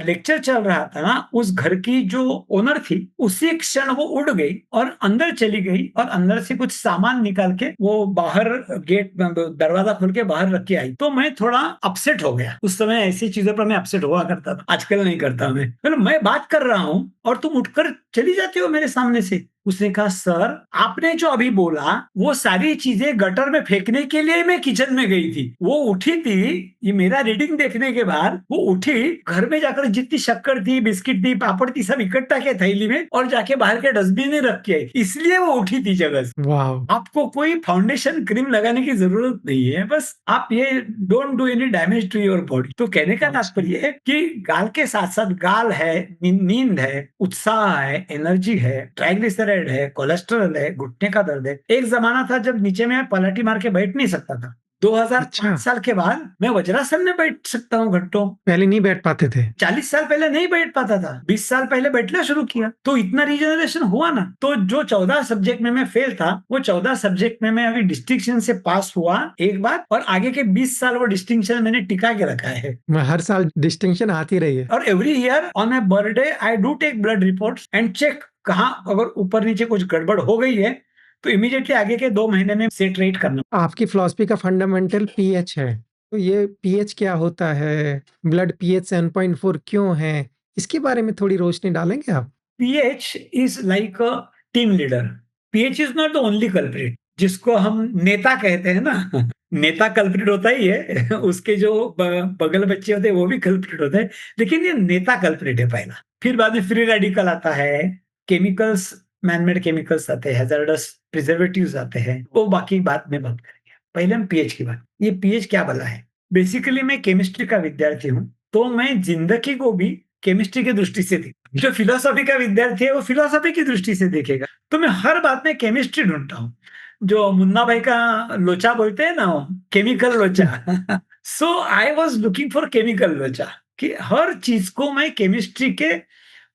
लेक्चर चल रहा था ना, उस घर की जो ओनर थी, उसी क्षण वो उड़ गई और अंदर चली गई और अंदर से कुछ सामान निकाल के वो बाहर गेट दरवाजा खोल के बाहर रख के आई। तो मैं थोड़ा अपसेट हो गया। उस समय ऐसी चीजों पर मैं अपसेट हुआ करता था, आजकल नहीं करता मैं बात कर रहा हूँ और तुम उठकर चली जाती हो मेरे सामने से। उसने कहा, सर आपने जो अभी बोला वो सारी चीजें गटर में फेंकने के लिए मैं किचन में गई थी। वो उठी थी, ये मेरा रीडिंग देखने के बाद वो उठी, घर में जाकर जितनी शक्कर थी, बिस्किट थी, पापड़ थी, सब इकट्ठा किया थैली में और जाके बाहर के डस्टबिन में रख के आई। इसलिए वो उठी थी जगह से।
वाओ,
आपको कोई फाउंडेशन क्रीम लगाने की जरूरत नहीं है, बस आप ये don't do any damage to your body. तो कहने का तात्पर्य है कि गाल के साथ साथ गाल है, नींद है, उत्साह है, एनर्जी है, ट्राइग्लिसराइड है, कोलेस्ट्रॉल है, घुटने का दर्द है। एक जमाना था जब नीचे में पलटी मार के बैठ नहीं सकता था। 2005
अच्छा।
साल के बाद मैं वज्रासन में बैठ सकता हूँ घंटों।
पहले नहीं बैठ पाते थे।
40 साल पहले नहीं बैठ पाता था, 20 साल पहले बैठना शुरू किया तो इतना रीजनरेशन हुआ ना। तो जो 14 सब्जेक्ट में मैं फेल था, वो 14 सब्जेक्ट में मैं अभी डिस्टिंक्शन से पास हुआ एक बार, और आगे के 20 साल वो डिस्टिंक्शन मैंने टिका के रखा है।
मैं हर साल डिस्टिंक्शन आती रही है।
और every year on my birthday I do take blood reports and check, कहाँ अगर ऊपर नीचे कुछ गड़बड़ हो गई है तो इमीडिएटली आगे के 2 महीने में सेट रेट करना।
आपकी फिलॉसफी का फंडामेंटल पीएच है, तो ये पीएच क्या होता है? ब्लड पीएच 7.4 क्यों है? इसके बारे में थोड़ी रोशनी डालेंगे आप?
PH is like a team leader. PH is not the only culprit, जिसको हम नेता कहते हैं ना। नेता कल्प्रिट होता ही है, उसके जो बगल बच्चे होते हैं वो भी कल्प्रिट होते हैं, लेकिन ये नेता कल्प्रिट है पहला। फिर बाद में फ्री रेडिकल आता है, केमिकल्स, मैन-मेड केमिकल्स आते हैं, हैज़ार्डस प्रिजर्वेटिव्स आते हैं, वो बाकी बाद में बात करेंगे। पहले हम पीएच की बात, ये पीएच क्या भला है? बेसिकली मैं केमिस्ट्री का विद्यार्थी हूँ, तो मैं ज़िंदगी को भी केमिस्ट्री की दृष्टि से देखता हूँ। जो फिलॉसफी का विद्यार्थी है, वो फिलॉसफी की दृष्टि से देखेगा। तो मैं हर बात में केमिस्ट्री ढूँढता हूँ। जो मुन्ना भाई का लोचा बोलते हैं ना, केमिकल
हुँ,
लोचा। So I was looking for chemical लोचा, कि हर चीज़ को मैं केमिस्ट्री के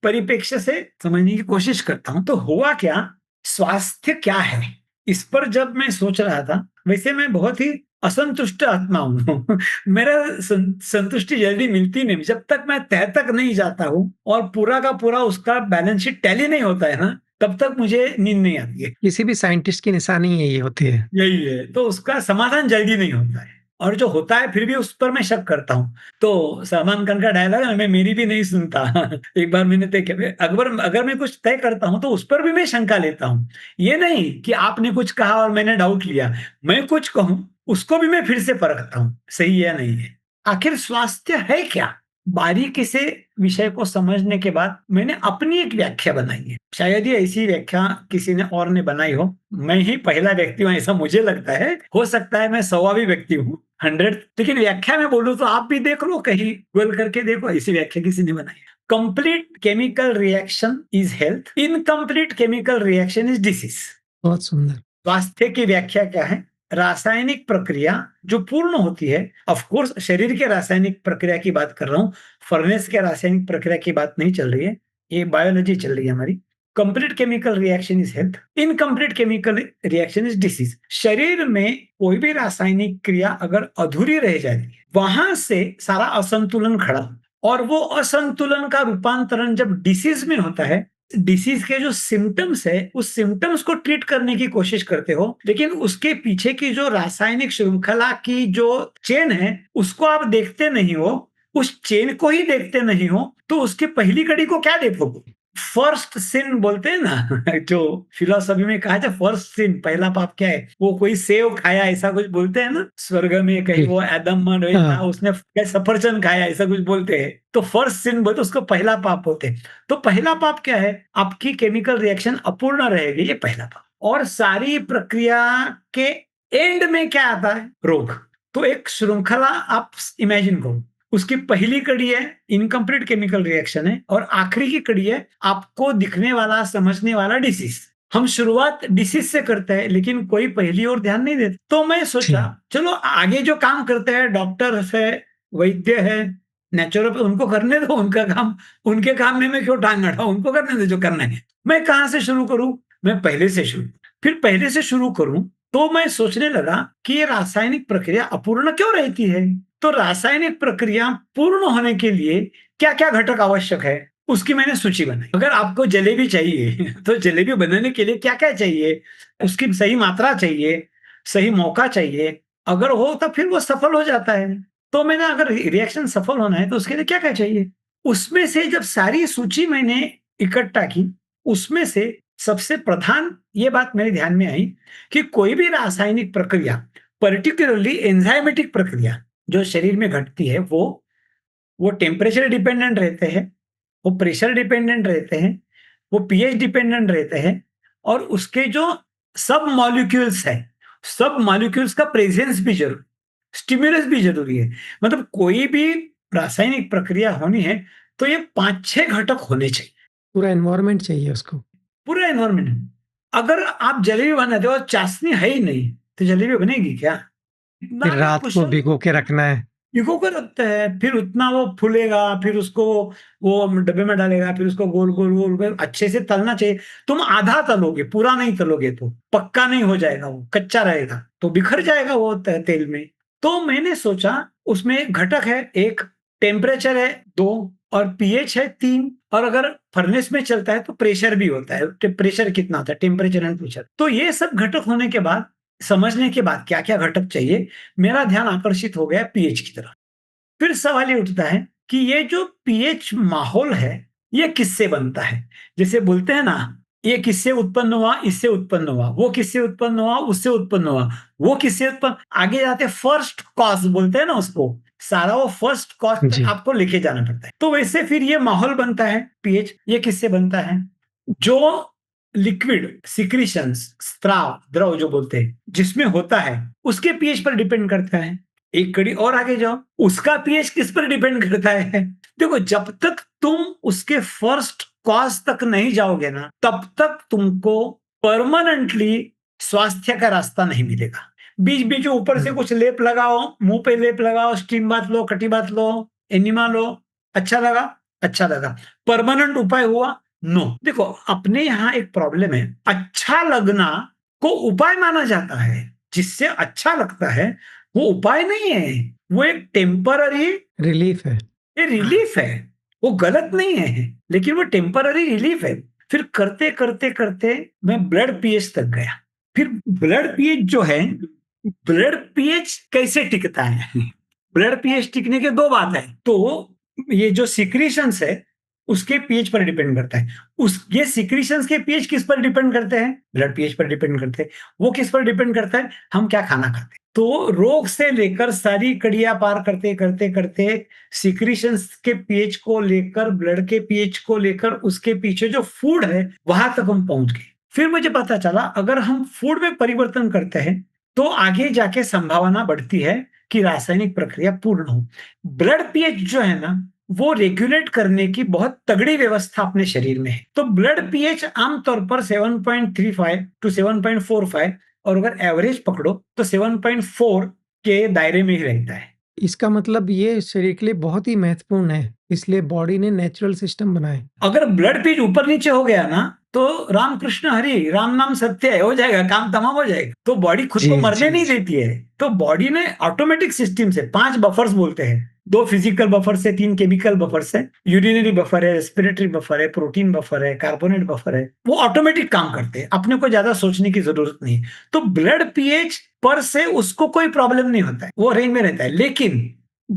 परिप्रेक्ष्य से समझने की कोशिश करता हूँ। तो हुआ क्या, स्वास्थ्य क्या है? इस पर जब मैं सोच रहा था, वैसे मैं बहुत ही असंतुष्ट आत्मा हूँ। मेरा संतुष्टि जल्दी मिलती नहीं। जब तक मैं तह तक नहीं जाता हूँ और पूरा का पूरा उसका बैलेंस शीट टैली नहीं होता है ना, तब तक मुझे नींद नहीं आती है।
किसी भी साइंटिस्ट की निशानी यही होती है।
यही है, तो उसका समाधान जल्दी नहीं होता है, और जो होता है फिर भी उस पर मैं शक करता हूँ। तो सलमान खान का डायलॉग है, मैं मेरी भी नहीं सुनता। एक बार मैंने तय किया, अकबर अगर मैं कुछ तय करता हूँ तो उस पर भी मैं शंका लेता हूँ। ये नहीं कि आपने कुछ कहा और मैंने डाउट लिया, मैं कुछ कहूँ उसको भी मैं फिर से परखता हूँ, सही है या नहीं है। आखिर स्वास्थ्य है क्या? बारीकी से विषय को समझने के बाद मैंने अपनी एक व्याख्या बनाई है। शायद ये ऐसी व्याख्या किसी ने और ने बनाई हो। मैं ही पहला व्यक्ति हूँ ऐसा मुझे लगता है। हो सकता है मैं 100वाँ व्यक्ति हूँ, 100, लेकिन व्याख्या में बोलूँ तो आप भी देख लो, कहीं गूगल करके देखो, ऐसी व्याख्या किसी ने बनाई है। Complete chemical reaction is health, incomplete chemical reaction is disease.
बहुत सुंदर।
स्वास्थ्य की व्याख्या क्या है? रासायनिक प्रक्रिया जो पूर्ण होती है, ऑफ कोर्स शरीर के रासायनिक प्रक्रिया की बात कर रहा हूँ, फर्नेस के रासायनिक प्रक्रिया की बात नहीं चल रही है, ये बायोलॉजी चल रही है हमारी। Complete chemical reaction is health, incomplete chemical reaction is disease. शरीर में कोई भी रासायनिक क्रिया अगर अधूरी रह जाती है, वहां से सारा असंतुलन खड़ा, और वो असंतुलन का रूपांतरण जब डिसीज में होता है, डिसीज के जो सिम्टम्स है, उस सिम्टम्स को ट्रीट करने की कोशिश करते हो, लेकिन उसके पीछे की जो रासायनिक श्रृंखला की जो चेन है, उसको आप देखते नहीं हो। उस चेन को ही देखते नहीं हो, तो उसकी पहली कड़ी को क्या देखोगे? फर्स्ट सिन बोलते हैं ना, जो फिलॉसफी में कहा जाए, फर्स्ट सिन, पहला पाप क्या है? वो कोई सेव खाया ऐसा कुछ बोलते हैं ना, स्वर्ग में कहीं
जी,
वो एदम था,
हाँ,
उसने क्या सफरचंद खाया ऐसा कुछ बोलते हैं। तो फर्स्ट सिन बोलते, उसको पहला पाप बोलते हैं। तो पहला पाप क्या है? आपकी केमिकल रिएक्शन अपूर्ण रहेगी, ये पहला पाप। और सारी प्रक्रिया के एंड में क्या आता है? रोग। तो एक श्रृंखला आप इमेजिन करो, उसकी पहली कड़ी है इनकम्प्लीट केमिकल रिएक्शन है, और आखिरी की कड़ी है आपको दिखने वाला, समझने वाला डिसीज। हम शुरुआत डिसीज से करते हैं, लेकिन कोई पहली ओर ध्यान नहीं देता। तो मैं सोचा,
जी,
चलो आगे जो काम करते हैं, डॉक्टर है, वैद्य है, नेचुरोपैथ, उनको करने दो उनका काम। उनके काम में मैं क्यों टांग अड़ाऊं? उनको करने दो जो करना है। मैं कहाँ से शुरू करूं? मैं पहले से शुरू, फिर पहले से शुरू करूं, तो मैं सोचने लगा कि ये रासायनिक प्रक्रिया अपूर्ण क्यों रहती है? तो रासायनिक प्रक्रिया पूर्ण होने के लिए क्या-क्या घटक आवश्यक है? उसकी मैंने सूची बनाई। अगर आपको जलेबी चाहिए, तो जलेबी बनाने के लिए क्या-क्या चाहिए? उसकी सही मात्रा चाहिए, सही मौका चाहिए। अगर हो तो फिर वो सफल हो जाता है। तो मैंने, अगर रिएक्शन सफल होना है तो उसके लिए क्या-क्या चाहिए? उसमें से जब सारी सूची मैंने इकट्ठा की, उसमें से सबसे प्रधान ये बात मेरे ध्यान में आई कि कोई भी रासायनिक प्रक्रिया, पर्टिकुलरली एंजाइमेटिक प्रक्रिया जो शरीर में घटती है, वो टेम्परेचर डिपेंडेंट रहते हैं, वो प्रेशर डिपेंडेंट रहते हैं, वो पीएच डिपेंडेंट रहते हैं, और उसके जो सब मॉलिक्यूल्स हैं, सब मॉलिक्यूल्स का प्रेजेंस भी जरूरी, स्टिमुलस भी जरूरी है। मतलब कोई भी रासायनिक प्रक्रिया होनी है, तो ये 5-6 घटक होने चाहिए।
पूरा एनवायरनमेंट चाहिए उसको।
पूरा एनवायरनमेंट। अगर आप जलेबी बनाते हो और चाशनी है ही नहीं, तो जलेबी बनेगी क्या?
फिर
इतना भी
रात को
कुशल
भिगो के रखना है।
भिगो कर रखते हैं, फिर उतना वो फूलेगा, फिर उसको वो डब्बे में डालेगा, फिर उसको गोल गोल गोल गोल अच्छे से तलना चाहिए। तुम आधा तलोगे, पूरा नहीं तलोगे तो पक्का नहीं हो जाएगा, वो कच्चा रहेगा तो बिखर जाएगा वो तेल में। तो मैंने सोचा, उसमें एक घटक है, एक टेम्परेचर है 2, और पीएच है 3, और अगर फर्नेस में चलता है तो प्रेशर भी होता है। प्रेशर कितना होता है? Temperature and pressure. तो ये सब घटक होने के बाद, समझने के बाद क्या क्या घटक चाहिए, मेरा ध्यान आकर्षित हो गया पीएच की तरफ। फिर सवाल ये उठता है कि ये जो पीएच माहौल है, ये किससे बनता है? जैसे बोलते हैं ना, ये किससे उत्पन्न हुआ, इससे उत्पन्न हुआ, वो किससे उत्पन्न हुआ, उससे उत्पन्न हुआ, वो किससे उत्पन्न, आगे जाते फर्स्ट कॉज बोलते हैं ना उसको, सारा वो फर्स्ट कॉज तक
जी।
आपको लेके जाना पड़ता है। तो वैसे फिर ये माहौल बनता है पीएच, ये किससे बनता है, जो लिक्विड सिक्रीशंस, स्त्राव, द्रव जो बोलते हैं, जिसमें होता है उसके पीएच पर डिपेंड करता है। एक कड़ी और आगे जाओ, उसका पीएच किस पर डिपेंड करता है। देखो, जब तक तुम उसके फर्स्ट कॉज तक नहीं जाओगे ना, तब तक तुमको परमानेंटली स्वास्थ्य का रास्ता नहीं मिलेगा। बीच बीच में ऊपर से कुछ लेप लगाओ, मुंह पे लेप लगाओ, स्टीम बात लो, कटी बात लो, एनिमा लो, अच्छा लगा, अच्छा लगा, परमानेंट उपाय हुआ, नो। देखो, अपने यहाँ एक प्रॉब्लम है, अच्छा लगना को उपाय माना जाता है। जिससे अच्छा लगता है वो उपाय नहीं है, वो एक टेम्पररी
रिलीफ है।
ये रिलीफ है। वो गलत नहीं है, लेकिन वो टेम्पररी रिलीफ है। फिर करते करते करते मैं ब्लड पीएच तक गया। फिर ब्लड पीएच जो है, ब्लड पीएच कैसे टिकता है, ब्लड पीएच टिकने के दो बात है। तो ये जो सिक्रीशंस है उसके पीएच पर डिपेंड करता है। उस ये सिक्रीशंस के पीएच किस पर डिपेंड करते हैं, ब्लड पीएच पर डिपेंड करते हैं। वो किस पर डिपेंड करता है, हम क्या खाना खाते हैं। तो रोग से लेकर सारी कड़ियां पार करते करते करते सिक्रीशंस के पीएच को लेकर, ब्लड के पीएच को लेकर, उसके पीछे जो फूड है वहां तक हम पहुंच गए। फिर मुझे पता चला अगर हम फूड में परिवर्तन करते हैं तो आगे जाके संभावना बढ़ती है कि रासायनिक प्रक्रिया पूर्ण हो। ब्लड पीएच जो है ना, वो रेगुलेट करने की बहुत तगड़ी व्यवस्था अपने शरीर में है। तो ब्लड पीएच आमतौर पर 7.35 टू 7.45, और अगर एवरेज पकड़ो तो 7.4 के दायरे में ही रहता है।
इसका मतलब ये शरीर के लिए बहुत ही महत्वपूर्ण है, इसलिए बॉडी ने नेचुरल सिस्टम बनाए।
अगर ब्लड पीच ऊपर नीचे हो गया ना, तो राम कृष्ण हरि, राम नाम सत्य है, हो जाएगा, काम तमाम हो जाएगा। तो बॉडी खुद को
जी,
मरने नहीं देती है। तो बॉडी ने ऑटोमेटिक सिस्टम से 5 बफर्स बोलते हैं, 2 फिजिकल बफर से, 3 केमिकल बफर से, यूरिनरी बफर है, रेस्पिरेटरी बफर है, प्रोटीन बफर है, कार्बोनेट बफर है, वो ऑटोमेटिक काम करते हैं, अपने को ज्यादा सोचने की जरूरत नहीं। तो ब्लड पीएच पर से उसको कोई प्रॉब्लम नहीं होता है, वो रेंज में रहता है। लेकिन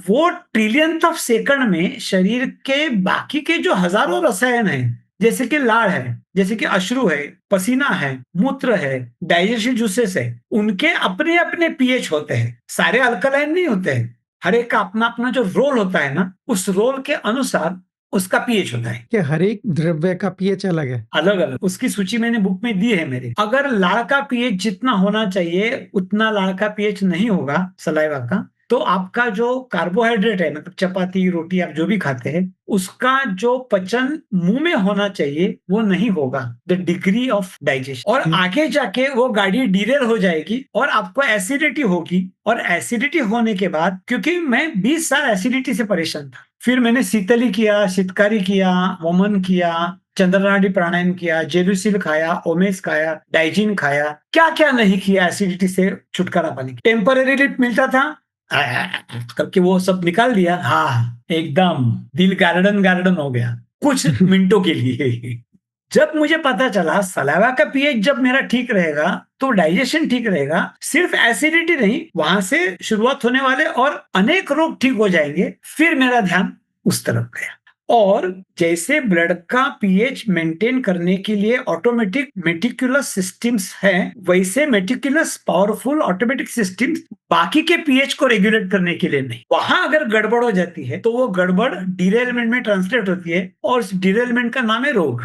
वो ट्रिलियंथ ऑफ सेकंड में शरीर के बाकी के जो हजारों रसायन हैं, जैसे कि लाड़ है, जैसे कि अश्रु है, पसीना है, मूत्र है, डाइजेशन जूसेस है, उनके अपने अपने पीएच होते हैं। सारे अल्कलाइन नहीं होते हैं। हर एक का अपना अपना जो रोल होता है ना, उस रोल के अनुसार उसका पीएच होता है।
कि हर एक द्रव्य का पीएच अलग है।
अलग अलग उसकी सूची मैंने बुक में दी है मेरे। अगर लाड़ का पीएच जितना होना चाहिए उतना लाड़ का पीएच नहीं होगा सलाइवा का, तो आपका जो कार्बोहाइड्रेट है, मतलब चपाती, रोटी, आप जो भी खाते हैं, उसका जो पचन मुंह में होना चाहिए वो नहीं होगा, द डिग्री ऑफ डाइजेशन। और आगे जाके वो गाड़ी डीरेल हो जाएगी और आपको एसिडिटी होगी। और एसिडिटी होने के बाद, क्योंकि मैं 20 साल एसिडिटी से परेशान था, फिर मैंने शीतली किया, शीतकारी किया, वमन किया, चंद्रनाड़ी प्राणायाम किया, जेलुसिल खाया, ओमेस खाया, डाइजिन खाया, क्या क्या नहीं किया एसिडिटी से छुटकारा पाने की। टेम्पररी रिलीफ मिलता था, करके वो सब निकाल दिया। हाँ, एकदम दिल गार्डन गार्डन हो गया कुछ मिनटों के लिए। जब मुझे पता चला सलाइवा का पीएच जब मेरा ठीक रहेगा तो डाइजेशन ठीक रहेगा, सिर्फ एसिडिटी नहीं, वहां से शुरुआत होने वाले और अनेक रोग ठीक हो जाएंगे, फिर मेरा ध्यान उस तरफ गया। और जैसे ब्लड का पीएच मेंटेन करने के लिए ऑटोमेटिक मेटिकुलस सिस्टम्स हैं, वैसे मेटिकुलस पावरफुल ऑटोमेटिक सिस्टम्स बाकी के पीएच को रेगुलेट करने के लिए नहीं। वहां अगर गड़बड़ हो जाती है तो वो गड़बड़ डिरेलमेंट में ट्रांसलेट होती है, और उस डिरेलमेंट का नाम है रोग।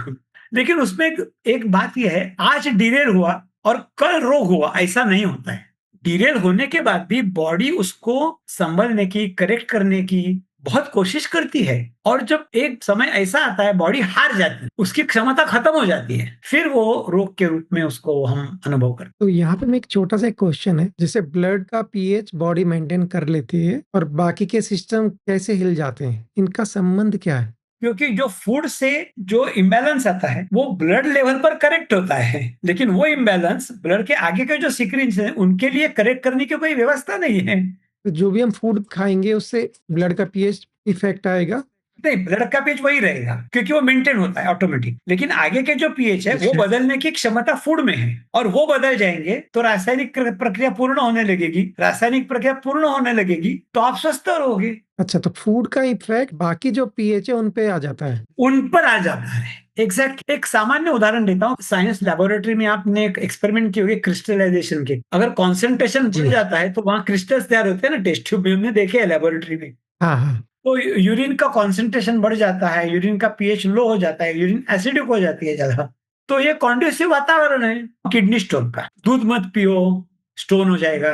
लेकिन उसमें एक बात यह है, आज डिरेल हुआ और कल रोग हुआ, ऐसा नहीं होता है। डिरेल होने के बाद भी बॉडी उसको संभलने की, करेक्ट करने की बहुत कोशिश करती है। और जब एक समय ऐसा आता है बॉडी हार जाती है, उसकी क्षमता खत्म हो जाती है, फिर वो रोग के रूप में उसको हम अनुभव करते हैं।
तो यहाँ पे मैं एक छोटा सा क्वेश्चन है, जैसे ब्लड का पीएच बॉडी मेंटेन कर लेती है और बाकी के सिस्टम कैसे हिल जाते हैं, इनका संबंध क्या है?
क्योंकि जो फूड से जो इम्बैलेंस आता है वो ब्लड लेवल पर करेक्ट होता है, लेकिन वो इम्बैलेंस ब्लड के आगे के जो सिक्रीन्स हैं उनके लिए करेक्ट करने की कोई व्यवस्था नहीं है।
तो जो भी हम फूड खाएंगे उससे ब्लड का पीएच इफेक्ट आएगा?
नहीं, ब्लड का पीएच वही रहेगा क्योंकि वो मेंटेन होता है ऑटोमेटिक, लेकिन आगे के जो पीएच है वो
अच्छा।
बदलने की क्षमता फूड में है, और वो बदल जाएंगे तो रासायनिक प्रक्रिया पूर्ण होने लगेगी। रासायनिक प्रक्रिया पूर्ण होने लगेगी तो आप स्वस्थ रहोगे।
अच्छा, तो फूड का इफेक्ट बाकी जो पीएच है उन पे आ जाता है।
उन पर आ जाता है। एग्जैक्ट एक सामान्य उदाहरण देता हूँ। साइंस लेबोरेटरी में आपने एक एक्सपेरिमेंट की होगी क्रिस्टलाइजेशन की। अगर कॉन्सेंट्रेशन बढ़
जी।
जाता है तो वहां क्रिस्टल्स तैयार होते हैं ना, टेस्ट ट्यूब में हमने देखे हैं लेबोरेटरी में।
हाँ, हाँ।
तो यूरिन का कॉन्सेंट्रेशन बढ़ जाता है, यूरिन का पीएच लो हो जाता है, यूरिन एसिडिक हो जाती है ज्यादा। तो ये कॉन्ड्यूसिव वातावरण है किडनी स्टोन का। दूध मत पियो, स्टोन हो जाएगा।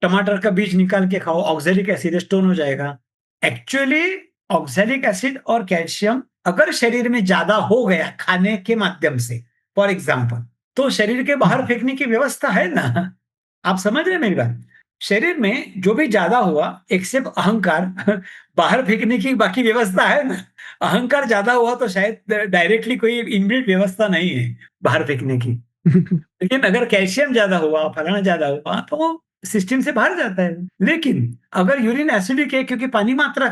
टमाटर का बीज निकाल के खाओ, ऑक्सैलिक एसिड, स्टोन हो जाएगा। एक्चुअली ऑक्सैलिक एसिड और कैल्शियम अगर शरीर में ज्यादा हो गया खाने के माध्यम से, फॉर एग्जाम्पल, तो शरीर के बाहर
हुँ,
फेंकने की व्यवस्था है ना। आप समझ रहे हैं मेरी बात? शरीर में जो भी ज्यादा हुआ एक्सेप्ट अहंकार बाहर फेंकने की बाकी व्यवस्था है ना। अहंकार ज्यादा हुआ तो शायद डायरेक्टली कोई इनबिल्ट व्यवस्था नहीं है बाहर फेंकने की।
हुँ।
लेकिन अगर कैल्शियम ज्यादा हुआ, फलाना ज्यादा हुआ, तो वो सिस्टम से बाहर जाता है। लेकिन अगर यूरिन एसिडिक है, क्योंकि पानी मात्रा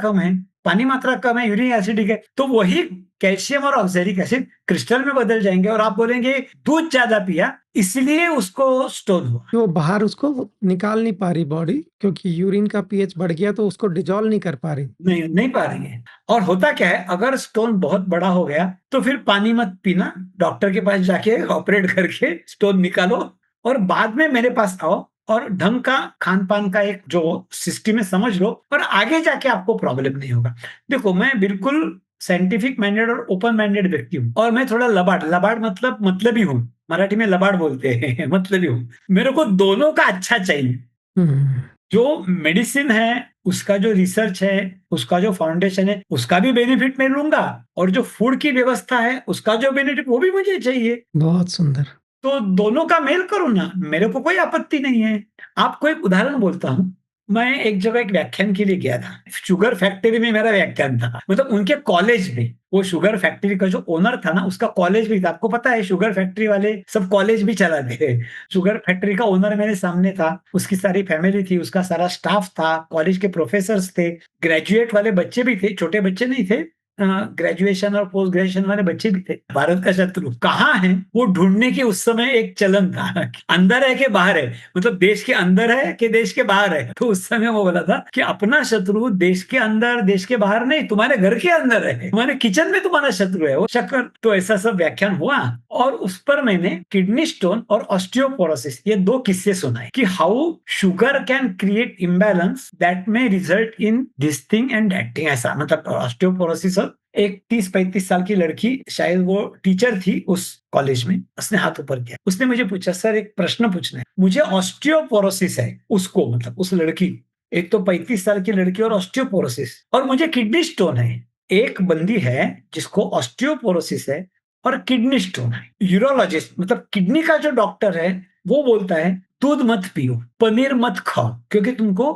कम है, यूरिन एसिडिक है, तो वही कैल्शियम और ऑक्सैलिक एसिड क्रिस्टल में बदल जाएंगे और आप बोलेंगे दूध ज्यादा पिया इसलिए उसको स्टोन हुआ।
तो बाहर उसको निकाल नहीं पा रही बॉडी, क्योंकि यूरिन का पीएच बढ़ गया तो उसको डिसॉल्व नहीं कर पा रही।
नहीं पा रही है। और होता क्या है, अगर स्टोन बहुत बड़ा हो गया तो फिर पानी मत पीना, डॉक्टर के पास जाके ऑपरेट करके स्टोन निकालो और बाद में मेरे पास आओ और ढंग का खान पान का एक जो सिस्टम है समझ लो, और आगे जाके आपको प्रॉब्लम नहीं होगा। देखो, मैं बिल्कुल साइंटिफिक माइंडेड और ओपन माइंडेड व्यक्ति हूँ, और मैं थोड़ा लबाड़ लबाड़ मतलब ही हूँ। मराठी में लबाड़ बोलते हैं मतलब ही हूँ। मेरे को दोनों का अच्छा चाहिए।
हुँ।
जो मेडिसिन है उसका जो रिसर्च है, उसका जो फाउंडेशन है, उसका भी बेनिफिट मैं लूंगा, और जो फूड की व्यवस्था है उसका जो बेनिफिट वो भी मुझे चाहिए।
बहुत सुंदर।
तो दोनों का मेल करो ना, मेरे को कोई आपत्ति नहीं है। आपको एक उदाहरण बोलता हूँ। मैं एक जगह एक व्याख्यान के लिए गया था। शुगर फैक्ट्री में मेरा व्याख्यान था, मतलब उनके कॉलेज में। वो शुगर फैक्ट्री का जो ओनर था ना, उसका कॉलेज भी था। आपको पता है शुगर फैक्ट्री वाले सब कॉलेज भी चलाते हैं। शुगर फैक्ट्री का ओनर मेरे सामने था, उसकी सारी फैमिली थी, उसका सारा स्टाफ था, कॉलेज के प्रोफेसर्स थे, ग्रेजुएट वाले बच्चे भी थे, छोटे बच्चे नहीं थे। ग्रेजुएशन और पोस्ट ग्रेजुएशन वाले बच्चे भी थे। भारत का शत्रु कहाँ है वो ढूंढने की उस समय एक चलन था। अंदर है कि बाहर है, मतलब देश के अंदर है कि देश के बाहर है। तो उस समय वो बोला था कि अपना शत्रु देश के अंदर देश के बाहर नहीं, तुम्हारे घर के अंदर है, तुम्हारे किचन में तुम्हारा शत्रु है वो शक्कर। तो ऐसा सब व्याख्यान हुआ, और उस पर मैंने किडनी स्टोन और ऑस्टियोपोरोसिस ये दो किस्से सुनाए कि how sugar can create imbalance that में result in this thing and that thing. ऐसा मतलब ऑस्टियोपोरोसिस। एक 30-35 साल की लड़की, शायद वो टीचर थी उस कॉलेज में, उसने हाथ ऊपर किया। उसने मुझे पूछा, सर एक प्रश्न पूछना है मुझे, ऑस्टियोपोरोसिस है उसको, मतलब उस लड़की, एक तो 35 साल की लड़की और ऑस्टियोपोरोसिस, और मुझे किडनी स्टोन है। एक बंदी है जिसको ऑस्टियोपोरोसिस है और किडनी स्टोन है। यूरोलॉजिस्ट मतलब किडनी का जो डॉक्टर है वो बोलता है दूध मत पियो, पनीर मत खाओ, क्योंकि तुमको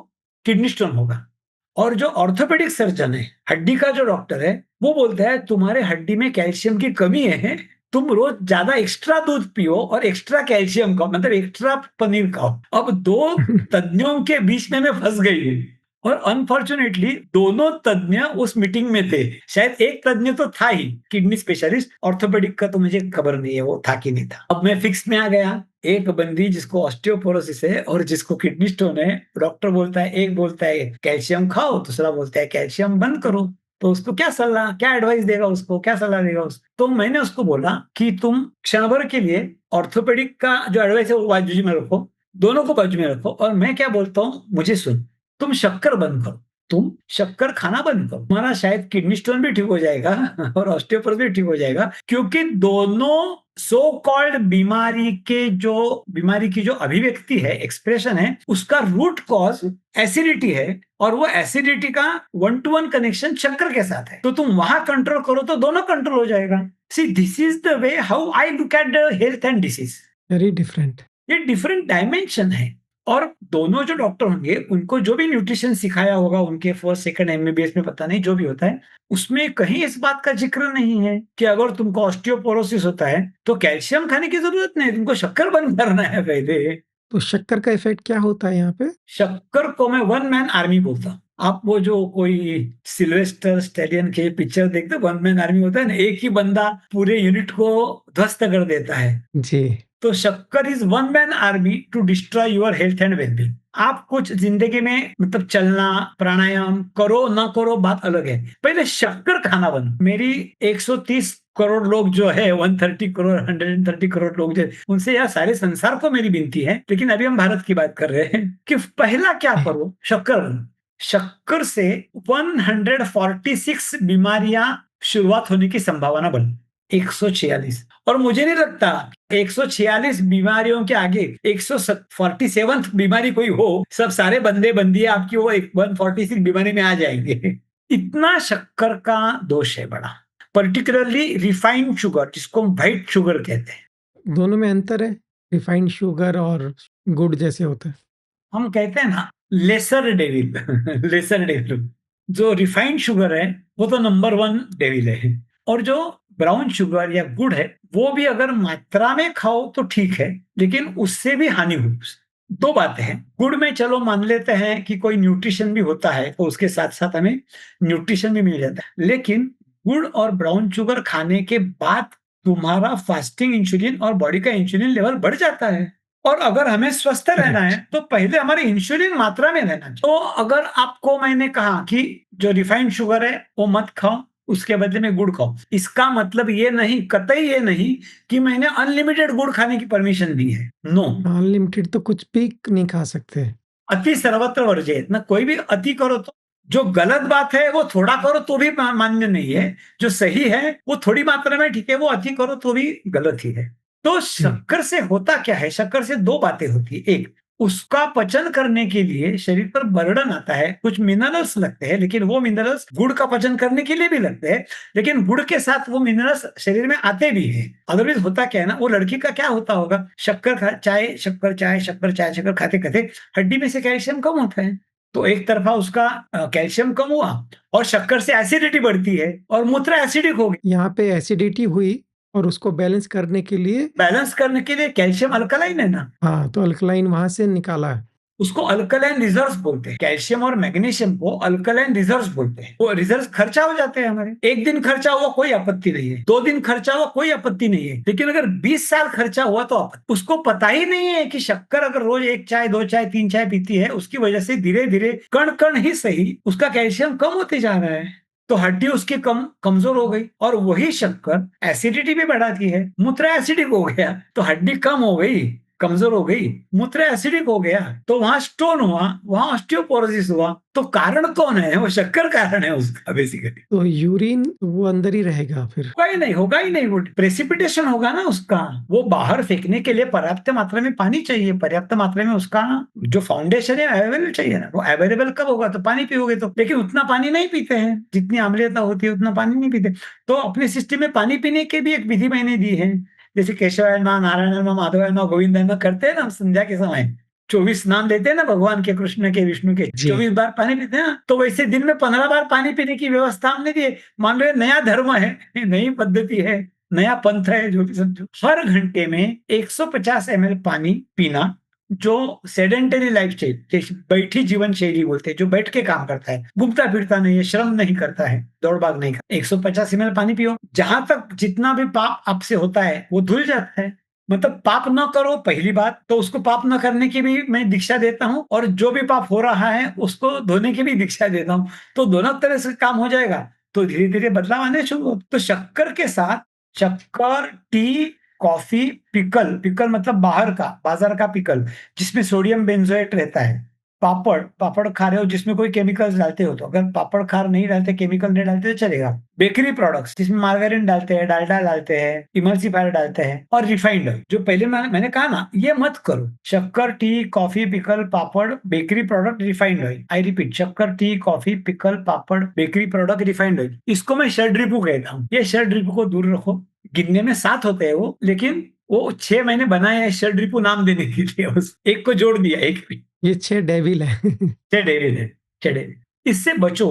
किडनी स्टोन होगा। और जो ऑर्थोपेडिक सर्जन है, हड्डी का जो डॉक्टर है, वो बोलता है तुम्हारे हड्डी में कैल्शियम की कमी है, तुम रोज ज्यादा एक्स्ट्रा दूध पियो और एक्स्ट्रा कैल्शियम खाओ, मतलब एक्स्ट्रा पनीर खाओ। अब दो तज्ञों के बीच में मैं फंस गई, और अनफॉर्चुनेटली दोनों तज्ञ उस मीटिंग में थे। शायद एक तज्ञ तो था ही किडनी स्पेशलिस्ट, ऑर्थोपेडिक का तो मुझे खबर नहीं है वो था कि नहीं था। अब मैं फिक्स में आ गया। एक बंदी जिसको ऑस्टियोपोरोसिस है और जिसको किडनी स्टोन है, डॉक्टर बोलता है, एक बोलता है कैल्शियम खाओ, दूसरा बोलता है कैल्शियम बंद करो। तो उसको क्या सलाह, क्या एडवाइस देगा, उसको क्या सलाह देगा उसको? तो मैंने उसको बोला कि तुम क्षण भर के लिए ऑर्थोपेडिक का जो एडवाइस है वो बाजू में रखो, दोनों को बाजू में रखो, और मैं क्या बोलता हूँ मुझे सुन। तुम शक्कर बंद करो, तुम शक्कर खाना बंद करो, तुम्हारा शायद किडनी स्टोन भी ठीक हो जाएगा और ऑस्टियोपोरोसिस भी ठीक हो जाएगा, क्योंकि दोनों सो कॉल्ड बीमारी की जो अभिव्यक्ति है, एक्सप्रेशन है, उसका रूट कॉज एसिडिटी है, और वो एसिडिटी का 1-to-1 कनेक्शन शक्कर के साथ है। तो तुम वहां कंट्रोल करो तो दोनों कंट्रोल हो जाएगा। See, this is the way how I look at the health and disease.
Very different.
ये डिफरेंट डायमेंशन है। और दोनों जो डॉक्टर होंगे उनको जो भी न्यूट्रिशन सिखाया होगा उनके फर्स्ट सेकंड एमबीबीएस में, पता नहीं जो भी होता है, उसमें कहीं इस बात का जिक्र नहीं है कि अगर तुमको ऑस्टियोपोरोसिस होता है तो कैल्शियम खाने की जरूरत नहीं, तुमको शक्कर बंद करना है पहले।
तो शक्कर का इफ़ेक्ट क्या होता है यहाँ पे?
शक्कर को मैं वन मैन आर्मी बोलता हूँ। आप वो जो कोई सिल्वेस्टर स्टेलियन के पिक्चर देखते, वन मैन आर्मी होता है ना, एक ही बंदा पूरे यूनिट को ध्वस्त कर देता है।
जी।
तो शक्कर is one man army to destroy your health and wellbeing. आप कुछ जिंदगी में मतलब चलना, प्राणायाम करो ना करो बात अलग है, पहले शक्कर खाना बंद। मेरी 130 करोड़ लोग जो है, 130 करोड़, 130 करोड़ लोग जो, उनसे यार सारे संसार को मेरी विनती है, लेकिन अभी हम भारत की बात कर रहे हैं कि पहला क्या
जी।
करो, शक्कर बनो। शक्कर से 146 बीमारियां शुरुआत होने की संभावना बनी, 146। और मुझे नहीं लगता 146 बीमारियों के आगे 147 बीमारी कोई हो, सब सारे बंदे बंदियां आपकी वो 146 बीमारी में आ जाएंगे। इतना शक्कर का दोष है बड़ा, पर्टिकुलरली रिफाइंड शुगर, जिसको हम व्हाइट शुगर कहते हैं।
दोनों में अंतर है? रिफाइंड शुगर और गुड़ जैसे होता है?
हम कहते हैं ना लेसर डेविल लेसर डेविल। जो रिफाइंड शुगर है वो तो नंबर 1 डेविल है, और जो ब्राउन शुगर या गुड़ है वो भी अगर मात्रा में खाओ तो ठीक है, लेकिन उससे भी हानि हुई। दो बातें हैं, गुड़ में चलो मान लेते हैं कि कोई न्यूट्रिशन भी होता है, तो उसके साथ साथ हमें न्यूट्रिशन भी मिल जाता है, लेकिन गुड़ और ब्राउन शुगर खाने के बाद तुम्हारा फास्टिंग इंसुलिन और बॉडी का इंसुलिन लेवल बढ़ जाता है। और अगर हमें स्वस्थ रहना है
करेक्ट।
तो पहले हमारे इंसुलिन मात्रा में रहना चाहिए। तो अगर आपको मैंने कहा कि जो रिफाइंड शुगर है वो मत खाओ, उसके बदले में गुड़ खाओ, इसका मतलब ये नहीं, कतई ये नहीं कि मैंने अनलिमिटेड गुड़ खाने की परमिशन दी है। नो,
अनलिमिटेड तो कुछ भी नहीं खा सकते।
अति सर्वत्र वर्जित ना, कोई भी अति करो तो, जो गलत बात है वो थोड़ा करो तो भी मान्य नहीं है, जो सही है वो थोड़ी मात्रा में ठीक है, वो अति करो तो भी गलत ही है। तो
जी।
शक्कर से होता क्या है, शक्कर से दो बातें होती है। एक, उसका पचन करने के लिए शरीर पर बर्डन आता है, कुछ मिनरल्स लगते हैं, लेकिन वो मिनरल्स गुड़ का पचन करने के लिए भी लगते हैं, लेकिन गुड़ के साथ वो मिनरल्स शरीर में आते भी हैं। अदरवाइज होता क्या है ना, वो लड़की का क्या होता होगा, चाय शक्कर, चाय शक्कर, चाय शक्कर खाते खाते हड्डी में से कैल्शियम कम होता है, तो एक तरफा उसका कैल्शियम कम हुआ, और शक्कर से एसिडिटी बढ़ती है और मूत्र एसिडिक हो गई।
यहाँ पे एसिडिटी हुई और उसको बैलेंस करने के लिए
बैलेंस करने के लिए कैल्शियम अल्कलाइन है ना,
हाँ, तो अल्कलाइन वहाँ से निकाला है।
उसको अल्कलाइन रिजर्व्स बोलते हैं। कैल्शियम और मैग्नीशियम को अल्कलाइन रिजर्व्स बोलते हैं। वो रिजर्व्स खर्चा हो जाते हैं हमारे, एक दिन खर्चा हुआ कोई आपत्ति नहीं है, 2 दिन खर्चा हुआ कोई आपत्ति नहीं है, लेकिन अगर 20 साल खर्चा हुआ तो आपत्ति। उसको पता ही नहीं है कि शक्कर अगर रोज 1 चाय, 2 चाय, 3 चाय पीती है, उसकी वजह से धीरे धीरे कण कण ही सही उसका कैल्शियम कम होते जा रहा है, तो हड्डी उसकी कमजोर हो गई, और वही शक्कर एसिडिटी भी बढ़ाती है। मूत्र एसिडिक हो गया तो हड्डी कम हो गई, कमजोर हो गई, मूत्र एसिडिक हो गया, तो वहां स्टोन हुआ, वहां ऑस्टियोपोरोसिस हुआ। तो कारण कौन है, वो शक्कर कारण है उसका बेसिकली।
तो यूरिन वो अंदर ही रहेगा फिर?
होगा ही नहीं, वो प्रेसिपिटेशन होगा ना उसका, वो बाहर फेंकने के लिए पर्याप्त मात्रा में पानी चाहिए, पर्याप्त मात्रा में उसका जो फाउंडेशन है अवेलेबल चाहिए ना, वो अवेलेबल कब होगा, तो पानी पियोगे तो, लेकिन उतना पानी नहीं पीते हैं, जितनी आम्लीयता होती है उतना पानी नहीं पीते। तो अपने सिस्टम में पानी पीने की भी एक विधि मैंने दी है, जैसे केशवाय नमः, नारायण नमः, माधवाय नमः, गोविंदाय नमः करते हैं ना हम संध्या के समय, 24 नाम लेते हैं ना भगवान के, कृष्ण के, विष्णु के,
जी।
24 बार पानी पीते हैं ना, तो वैसे दिन में 15 बार पानी पीने की व्यवस्था हमने दी है। मान लो ये नया धर्म है, नई पद्धति है, नया पंथ है, जो भी समझो। हर घंटे में 150 ml पानी पीना, जो सेडेंटरी लाइफस्टाइल, बैठी जीवन शैली बोलते हैं, जो बैठ के काम करता है, घूमता फिरता नहीं है, श्रम नहीं करता है, दौड़ भाग नहीं करता, 150 ml पानी पियो। जहां तक जितना भी पाप आपसे होता है वो धुल जाता है। मतलब पाप न करो पहली बात, तो उसको पाप न करने की भी मैं दीक्षा देता हूँ, और जो भी पाप हो रहा है उसको धोने की भी दीक्षा देता हूँ, तो दोनों तरह से काम हो जाएगा, तो धीरे धीरे बदलाव आने शुरू हो। तो शक्कर के साथ शक्कर, टी, कॉफी, पिकल, पिकल मतलब बाहर का, बाजार का पिकल, जिसमें सोडियम बेंजोएट रहता है, पापड़, पापड़ खा रहे हो जिसमें कोई केमिकल्स डालते हो, तो अगर पापड़ खा नहीं डालते, केमिकल नहीं डालते तो चलेगा। बेकरी प्रोडक्ट्स जिसमें मार्गारीन डालते हैं, डालडा डालते हैं, इमल्सिफायर डालते हैं, और रिफाइंड ऑयल, जो पहले मैंने कहा ना, ये मत करो। शक्कर, T, coffee, pickle, papad, bakery product, refined oil. I repeat, शक्कर, टी, कॉफी, पिकल, पापड़, बेकरी प्रोडक्ट, रिफाइंड ऑयल। इसको मैं षड्रिपु कहता हूँ। ये षड्रिपु को दूर रखो। गिनने में 7 होते हैं वो, लेकिन वो 6 मैंने बनाए हैं षड्रिपु नाम देने के लिए, उस एक को जोड़ दिया, एक भी।
ये 6 डेविल है।
डेविल है, डेविल। इससे बचो।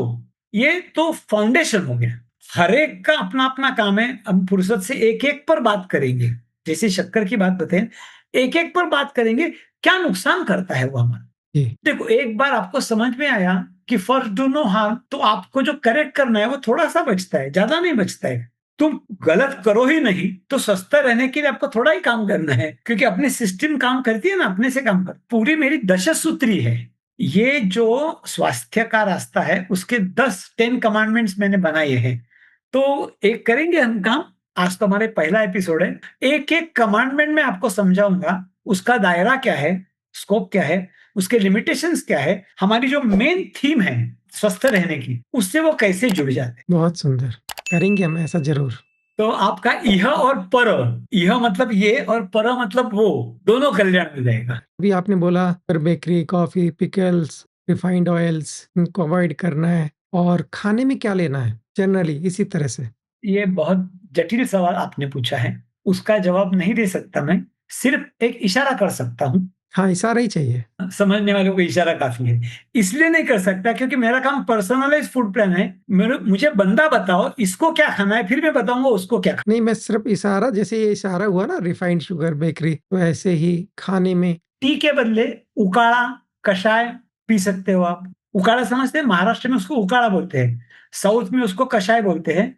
ये तो फाउंडेशन हो गया, हर एक का अपना अपना काम है। हम फुर्सत से एक एक पर बात करेंगे, जैसे शक्कर की बात बताएं, एक एक पर बात करेंगे, क्या नुकसान करता है वो हमारा।
जी।
देखो, एक बार आपको समझ में आया कि फर्स्ट डू नो हार्म, तो आपको जो करेक्ट करना है वो थोड़ा सा बचता है, ज्यादा नहीं बचता है। तुम गलत करो ही नहीं, तो स्वस्थ रहने के लिए आपको थोड़ा ही काम करना है, क्योंकि अपनी सिस्टम काम करती है ना, अपने से काम कर। पूरी मेरी 10 सूत्री है, ये जो स्वास्थ्य का रास्ता है उसके 10 कमांडमेंट्स मैंने बनाए हैं। तो एक करेंगे हम काम, आज तो हमारे पहला एपिसोड है। एक-एक कमांडमेंट में आपको समझाऊँगा, उसका दायरा क्या है, स्कोप क्या है, उसके लिमिटेशंस क्या है, हमारी जो मेन थीम है स्वस्थ रहने की, उससे वो कैसे जुड़ जाते हैं।
बहुत सुंदर। करेंगे हम ऐसा ज़रूर।
तो आपका इह और पर, इह मतलब ये और पर मतलब वो, दोनों कल्याण हो जाएगा।
अभी आपने बोला पर bakery, coffee, pickles, refined oils इनको अवॉइड करना है और खाने में क्या लेना है जनरली इसी तरह से?
ये बहुत जटिल सवाल आपने पूछा है। उसका जवाब नहीं दे सकता मैं, सिर्फ़ एक इशारा कर सकता हूँ।
हाँ, इशारा ही चाहिए।
समझने वालों को इशारा काफ़ी है। इसलिए नहीं कर सकता क्योंकि मेरा काम पर्सनलाइज़्ड फूड प्लान है। मुझे बंदा बताओ इसको क्या खाना है, फिर मैं बताऊँगा उसको क्या खाना
नहीं, मैं सिर्फ़ इशारा जैसे ये इशारा हुआ ना रिफाइंड शुगर बेकरी, तो ऐसे ही खाने में
है। टी के बदले उकाड़ा, कषाय पी सकते हो आप। उकाड़ा समझते हैं? महाराष्ट्र में उसको उकाड़ा बोलते हैं। साउथ में उसको कषाय बोलते हैं।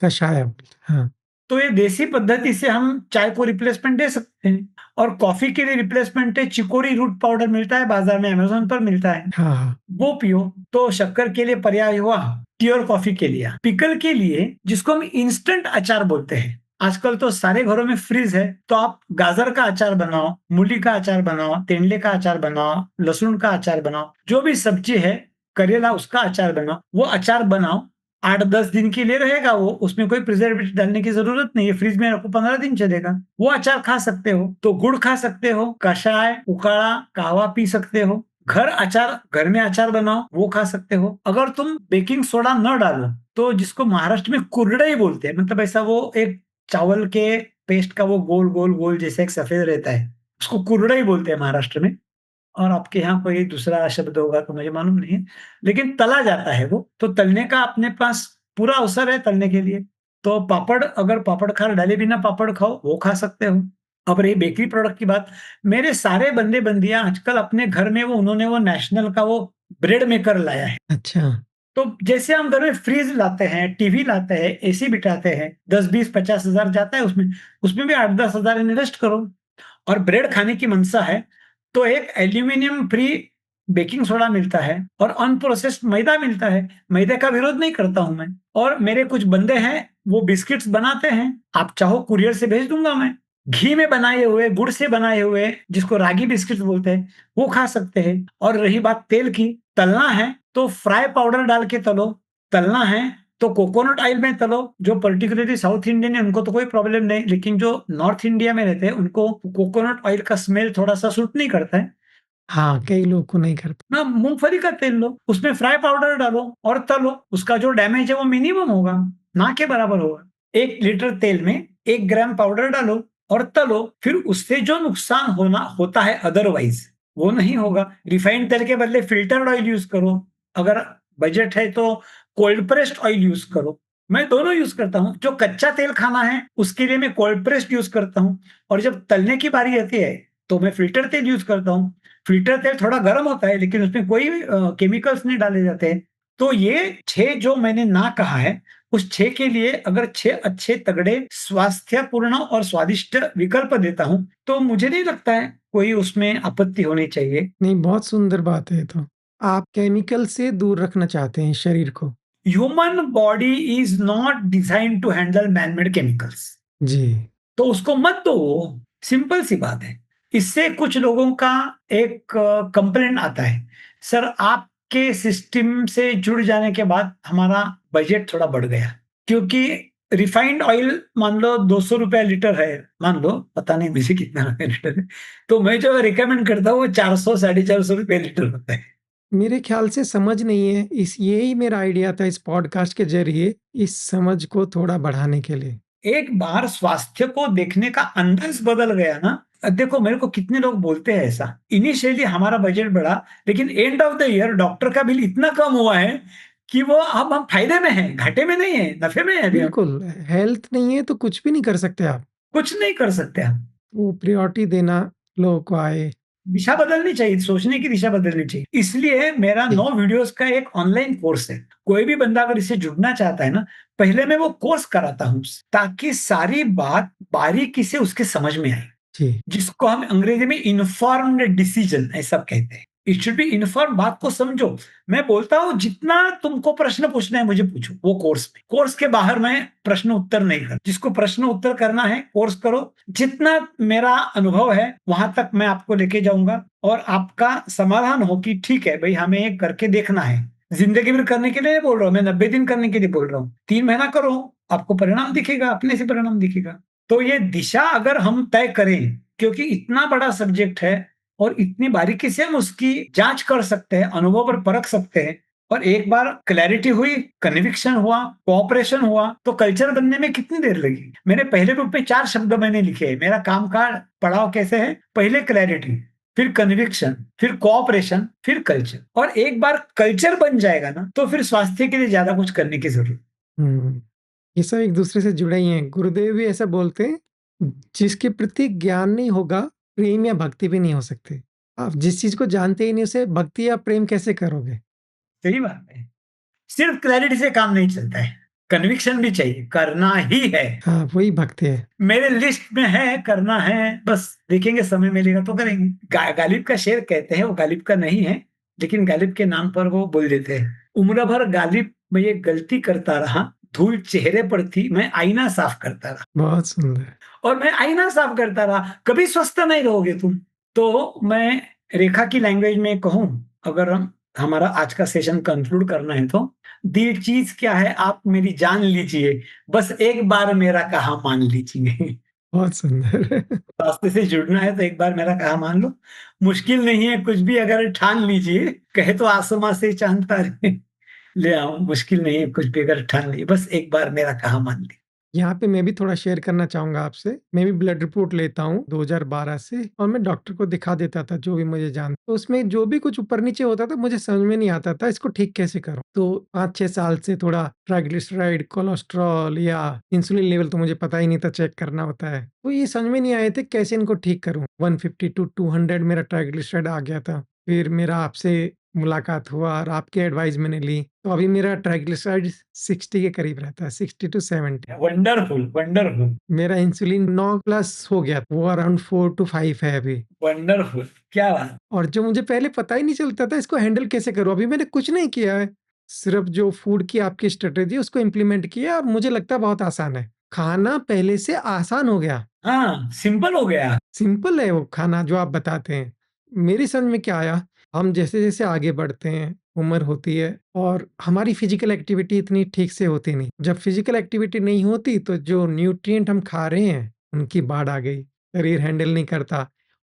कषाय हाँ,
तो ये देसी पद्धति से हम चाय को रिप्लेसमेंट दे सकते हैं और कॉफी के लिए रिप्लेसमेंट है चिकोरी रूट पाउडर मिलता है बाजार में, अमेज़न पर मिलता है।
हाँ, हाँ।
वो पियो तो शक्कर के लिए पर्याय हुआ, टी और कॉफी के लिए। पिकल के लिए जिसको हम इंस्टेंट अचार बोलते हैं। आजकल तो सारे घरों में फ्रीज है, तो आप गाजर का अचार बनाओ, मूली का अचार बनाओ, तेंदुले का अचार बनाओ, लहसुन का अचार बनाओ, जो भी सब्जी है, करेला उसका अचार बनाओ, वो अचार बनाओ। 8-10 दिन के लिए रहेगा वो, उसमें कोई प्रिजर्वेटिव डालने की ज़रूरत नहीं है, फ्रिज में रखो 15 दिन चलेगा। वो अचार खा सकते हो, तो गुड़ खा सकते हो, कषाय, उकाड़ा, कहवा पी सकते हो। घर में अचार बनाओ, वो खा सकते हो। अगर तुम बेकिंग सोडा न डालो, तो जिसको महाराष्ट्र में कुरडई बोलते हैं, मतलब ऐसा वो एक चावल के पेस्ट का वो गोल-गोल जैसा एक सफेद रहता है, उसको कुरडई बोलते हैं महाराष्ट्र में। और आपके यहाँ कोई दूसरा शब्द होगा तो मुझे मालूम नहीं है, लेकिन तला जाता है वो, तो तलने का अपने पास पूरा अवसर है तलने के लिए। तो पापड़ अगर पापड़ खार डाले बिना पापड़ खाओ, वो खा सकते हो। अब रही बेकरी प्रोडक्ट की बात, मेरे सारे बंदे-बंदियाँ आजकल अपने घर में उन्होंने वो नेशनल का वो ब्रेड मेकर लाया है।
अच्छा।
तो जैसे हम घर में फ्रिज लाते हैं, टीवी लाते हैं, एसी बिठाते हैं, 10, 20, 50 हज़ार जाता है उसमें, उसमें भी 8-10 हज़ार इन्वेस्ट करो। और ब्रेड खाने की मनसा है, तो एक एल्यूमीनियम फ्री बेकिंग सोडा मिलता है और अनप्रोसेस्ड मैदा मिलता है। मैदे का विरोध नहीं करता हूँ मैं। और मेरे कुछ बंदे हैं, वो बिस्किट्स बनाते हैं, आप चाहो कुरियर से भेज दूँगा मैं। घी में बनाए हुए, गुड़ से बनाए हुए, जिसको रागी बिस्किट्स बोलते हैं, वो खा सकते हैं। और रही बात तेल की, तलना है तो फ्राई पाउडर डाल के तलो, तलना है तो कोकोनट ऑयल में तलो। जो पर्टिकुलरली साउथ इंडियन है उनको तो कोई प्रॉब्लम नहीं, लेकिन जो नॉर्थ इंडिया में रहते हैं उनको कोकोनट ऑयल का स्मेल थोड़ा-सा सूट नहीं करता है।
हाँ, कई लोग को नहीं करता।
ना मूँगफली का तेल लो, उसमें फ्राई पाउडर डालो और तलो। उसका जो डैमेज है वो मिनिमम होगा, ना के बराबर होगा। 1 लीटर तेल में 1 ग्राम पाउडर डालो और तलो, फिर उससे जो नुकसान होना होता है अदरवाइज़, वो नहीं होगा। रिफाइंड तेल के बदले फ़िल्टर्ड ऑयल यूज़ करो। अगर बजट है तो कोल्ड प्रेस्ड ऑयल यूज़ करो। मैं दोनों यूज़ करता हूँ। जो कच्चा तेल खाना है उसके लिए मैं कोल्ड प्रेस्ड यूज़ करता हूँ और जब तलने की बारी आती है, तो मैं फ़िल्टर तेल यूज़ करता हूँ। फ़िल्टर तेल थोड़ा गर्म होता है लेकिन उसमें कोई केमिकल्स नहीं डाले जाते हैं। तो ये 6 जो मैंने ना कहा है, उस 6 के लिए अगर 6 अच्छे तगड़े स्वास्थ्यपूर्ण और स्वादिष्ट विकल्प देता हूँ, तो मुझे नहीं लगता है कोई उसमें आपत्ति होनी चाहिए।
नहीं, बहुत सुंदर बात है ये तो। आप केमिकल से दूर रखना चाहते हैं शरीर को।
Human body is not designed to handle man made chemicals.
जी।
तो उसको मत दो, सिंपल सी बात है। इससे कुछ लोगों का एक कंप्लेंट आता है, सर आपके सिस्टम से जुड़ जाने के बाद हमारा बजट थोड़ा बढ़ गया। क्योंकि रिफाइंड ऑयल मान लो ₹200 लीटर है, मान लो, पता नहीं मुझे कितना रुपए लीटर है। तो मैं जो रिकमेंड करता हूँ वो 400 साढ़े ₹400 लीटर होता है।
मेरे ख्याल से समझ नहीं है, इस यही मेरा आइडिया था इस पॉडकास्ट के ज़रिए, इस समझ को थोड़ा बढ़ाने के लिए।
एक बार स्वास्थ्य को देखने का अंदाज बदल गया ना, देखो मेरे को कितने लोग बोलते हैं ऐसा, इनिशियली हमारा बजट बढ़ा, लेकिन end of the year doctor का बिल इतना कम हुआ है कि वो अब हम फायदे में हैं, घाटे में नहीं है, नफे में है अभी हम।
बिल्कुल, हेल्थ नहीं है तो कुछ भी नहीं कर सकते आप।
कुछ नहीं कर सकते हम।
वो प्रायोरिटी देना लोगों को आए।
दिशा बदलनी चाहिए, सोचने की दिशा बदलनी चाहिए। इसलिए मेरा
जी,
9 वीडियोस का एक ऑनलाइन कोर्स है। कोई भी बंदा अगर इससे जुड़ना चाहता है ना, पहले मैं वो कोर्स कराता हूँ, ताकि सारी बात बारीकी से उसके समझ में आए।
जी।
जिसको हम अंग्रेजी में इन्फॉर्म्ड डिसीजन ऐसा कहते हैं। इट शुड बी इन्फॉर्म, बात को समझो। मैं बोलता हूँ जितना तुमको प्रश्न पूछना है मुझे पूछो, वो कोर्स के बाहर मैं प्रश्न उत्तर नहीं कर, जिसको प्रश्न उत्तर करना है कोर्स करो, जितना मेरा अनुभव है वहां तक मैं आपको लेके जाऊंगा और आपका समाधान हो कि ठीक है भाई हमें ये करके देखना है। जिंदगी भर करने के लिए नहीं बोल रहा हूँ मैं, 90 दिन करने के लिए बोल रहा हूँ। 3 महीना करो, आपको परिणाम दिखेगा, अपने से परिणाम दिखेगा। तो ये दिशा अगर हम तय करें, क्योंकि इतना बड़ा सब्जेक्ट है और इतनी बारीकी से हम उसकी जांच कर सकते हैं, अनुभव पर परख सकते हैं, और एक बार क्लैरिटी हुई, कन्विक्शन हुआ, कोऑपरेशन हुआ, तो कल्चर बनने में कितनी देर लगी। मेरे पहले बुक में 4 शब्द मैंने लिखे हैं। मेरा काम का पड़ाव कैसे है, पहले क्लैरिटी, फिर कन्विक्शन, फिर कोऑपरेशन, फिर कल्चर। और एक बार कल्चर बन जाएगा ना, तो फिर स्वास्थ्य के लिए ज्यादा कुछ करने की जरूरत।
हम्म, ये सब एक दूसरे से जुड़े ही हैं। गुरुदेव भी ऐसा बोलते हैं, जिसके प्रति ज्ञान नहीं होगा, प्रेम या भक्ति भी नहीं हो सकती। आप जिस चीज को जानते ही नहीं, उसे भक्ति या प्रेम कैसे करोगे?
सही बात है। सिर्फ क्लैरिटी से काम नहीं चलता है, कन्विक्शन भी चाहिए, करना ही है।
हाँ, वही भक्ति है।
मेरे लिस्ट में है, करना है, बस देखेंगे समय मिलेगा तो करेंगे। गालिब का शेर कहते हैं, वो गालिब का नहीं है, लेकिन गालिब के नाम पर वो बोल देते हैं, उम्र भर गालिब मैं ये गलती करता रहा, धूल चेहरे पर थी, मैं आईना साफ करता रहा।
बहुत सुंदर।
और मैं आईना साफ करता रहा, कभी स्वस्थ नहीं रहोगे तुम। तो मैं रेखा की लैंग्वेज में कहूं, अगर हम हमारा आज का सेशन कंक्लूड करना है, तो दी चीज क्या है आप मेरी जान लीजिए, बस एक बार मेरा कहा मान लीजिए।
बहुत सुंदर।
रास्ते से जुड़ना है तो एक बार मेरा कहा मान लो, मुश्किल नहीं है कुछ भी अगर ठान लीजिए, कहे तो आसमां से चांद तारे ले आओ, मुश्किल नहीं है कुछ भी अगर ठान लीजिए, बस एक बार मेरा कहा मान लीजिए।
यहाँ पे मैं भी थोड़ा शेयर करना चाहूँगा आपसे। मैं भी ब्लड रिपोर्ट लेता हूँ 2012 से, और मैं डॉक्टर को दिखा देता था जो भी मुझे तो उसमें जो भी कुछ ऊपर-नीचे होता था, मुझे समझ में नहीं आता था इसको ठीक कैसे करूँ? तो 5-6 साल से थोड़ा ट्राइग्लिसराइड, कोलेस्टेरॉल या इंसुलिन लेवल तो मुझे पता ही नहीं था, चेक करना होता है। तो ये समझ में नहीं आए थे कैसे इनको ठीक करूँ? 150 टू 200 मेरा ट्राइग्लिसराइड आ गया था। फिर मेरा आपसे मुलाकात हुआ और आपकी एडवाइस मैंने ली, तो अभी मेरा ट्राइग्लिसराइड 60 के करीब रहता है, 60 टू 70।
वंडरफुल, वंडरफुल,
मेरा इंसुलिन 9 प्लस हो गया, वो अराउंड 4 टू 5 है अभी।
वंडरफुल, क्या बात।
और जो मुझे पहले पता ही नहीं चलता था इसको हैंडल कैसे करूँ, अभी मैंने कुछ नहीं किया है। सिर्फ़ जो फूड की आपकी स्ट्रैटेजी है उसको इम्प्लीमेंट किया और मुझे लगता है बहुत आसान है। खाना पहले से आसान हो गया।
हाँ, सिंपल हो गया।
सिंपल है वो खाना जो आप बताते हैं। मेरी समझ में क्या आया, हम जैसे-जैसे आगे बढ़ते हैं, उम्र होती है और हमारी फिज़िकल एक्टिविटी इतनी ठीक से होती नहीं। जब फिज़िकल एक्टिविटी नहीं होती तो जो न्यूट्रिएंट हम खा रहे हैं, उनकी बाढ़ आ गई। शरीर हैंडल नहीं करता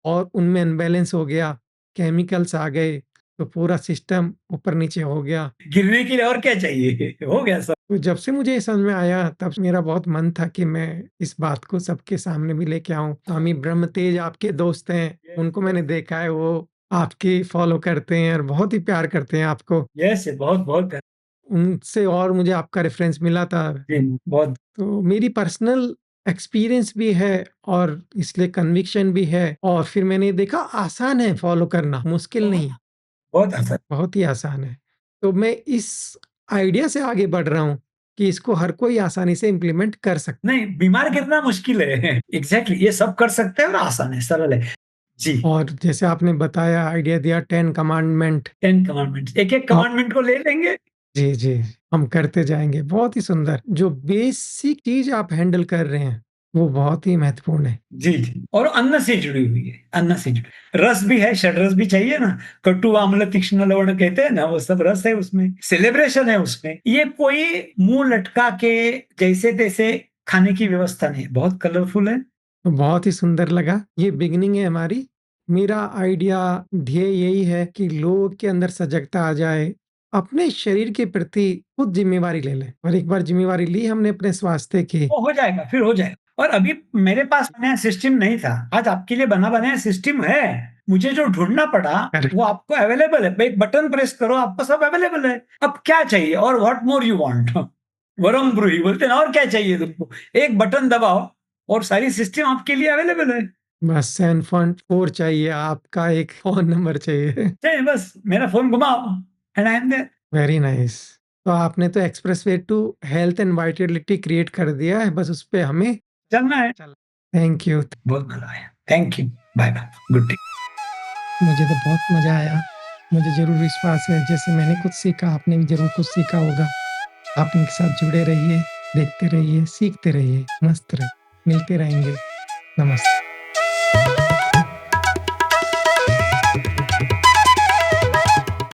और उनमें अनबैलेंस हो गया, केमिकल्स आ गए, तो पूरा सिस्टम ऊपर-नीचे हो गया।
गिरने के लिए और क्या चाहिए, हो गया सब।
तो जब से मुझे ये समझ में आया तब से मेरा बहुत मन था कि मैं इस बात को सबके सामने भी लेके आऊँ। स्वामी ब्रह्मतेज आपके दोस्त हैं, उनको मैंने देखा है वो आपकी फ़ॉलो करते हैं और बहुत ही प्यार करते हैं आपको।
यस, बहुत बहुत
उनसे और मुझे आपका रेफ़रेंस मिला था।
बहुत।
तो मेरी पर्सनल एक्सपीरियंस भी है और इसलिए कन्विक्शन भी है, और फिर मैंने देखा आसान है फ़ॉलो करना, मुश्किल नहीं,
बहुत आसान।
बहुत ही आसान है। तो मैं इस आइडिया से आगे बढ़ रहा हूँ कि इसको हर कोई आसानी से इम्प्लीमेंट कर सकता
नहीं, बीमार गिरना मुश्किल है। एग्ज़ैक्टली, ये सब कर सकते हैं और आसान है, सरल है। जी,
है। और जैसे आपने बताया, आइडिया दिया 10 कमांडमेंट।
10 कमांडमेंट्स, एक-एक
हाँ,
कमांडमेंट को ले लेंगे।
जी, जी, हम करते जाएँगे। बहुत ही सुंदर, जो बेसिक चीज़ आप हैंडल कर रहे हैं, वो बहुत ही महत्वपूर्ण है।
जी, जी। और अन्न से जुड़ी हुई है, अन्न से जुड़ी, रस भी है, षड्रस भी चाहिए ना, कटु, अम्ल, तीक्ष्ण, लवण कहते हैं ना, वो सब रस है उसमें, सेलिब्रेशन है उसमें। ये कोई मुँह लटका के जैसे-तैसे खाने की व्यवस्था नहीं है, बहुत कलरफुल है।
तो बहुत ही सुंदर लगा। ये बिगिनिंग है हमारी। मेरा आइडिया, ध्येय यही है कि लोगों के अंदर सजगता आ जाए, अपने शरीर के प्रति खुद ज़िम्मेवारी ले लें, और एक बार ज़िम्मेवारी ली हमने अपने स्वास्थ्य की।
वो हो जाएगा, फिर हो जाएगा। और अभी मेरे पास नया सिस्टम नहीं था, आज आपके लिए बना बनाया सिस्टम है। मुझे जो ढूँढना पड़ा,
करेक्ट।
वो आपको अवेलेबल है। एक बटन प्रेस करो, आपको सब अवेलेबल है। अब क्या चाहिए और व्हाट मोर यू वांट? वरम ब्रूहि बोलते हैं ना, और क्या चाहिए तुमको? एक बटन दबाओ और सारी सिस्टम आपके लिए अवेलेबल है।
बस सेंड फंड 4 चाहिए, आपका एक फ़ोन नंबर चाहिए।
चाहिए बस मेरा फ़ोन घुमाओ and I am there.
Very nice. तो आपने तो expressway to health and vitality create कर दिया है, बस उस पे हमें
चलना है।
चलना। Thank you.
बहुत मज़ा आया। Thank you. Bye bye. Good day.
मुझे तो बहुत मज़ा आया। मुझे ज़रूर विश्वास है जैसे मैंने कुछ सीखा आपने भी ज़रूर कुछ सीखा होगा। आप इनके साथ जुड़े रहिए, देखते रहिए, सीखते रहिए, मस्त रहिए। मिलते रहेंगे। नमस्ते।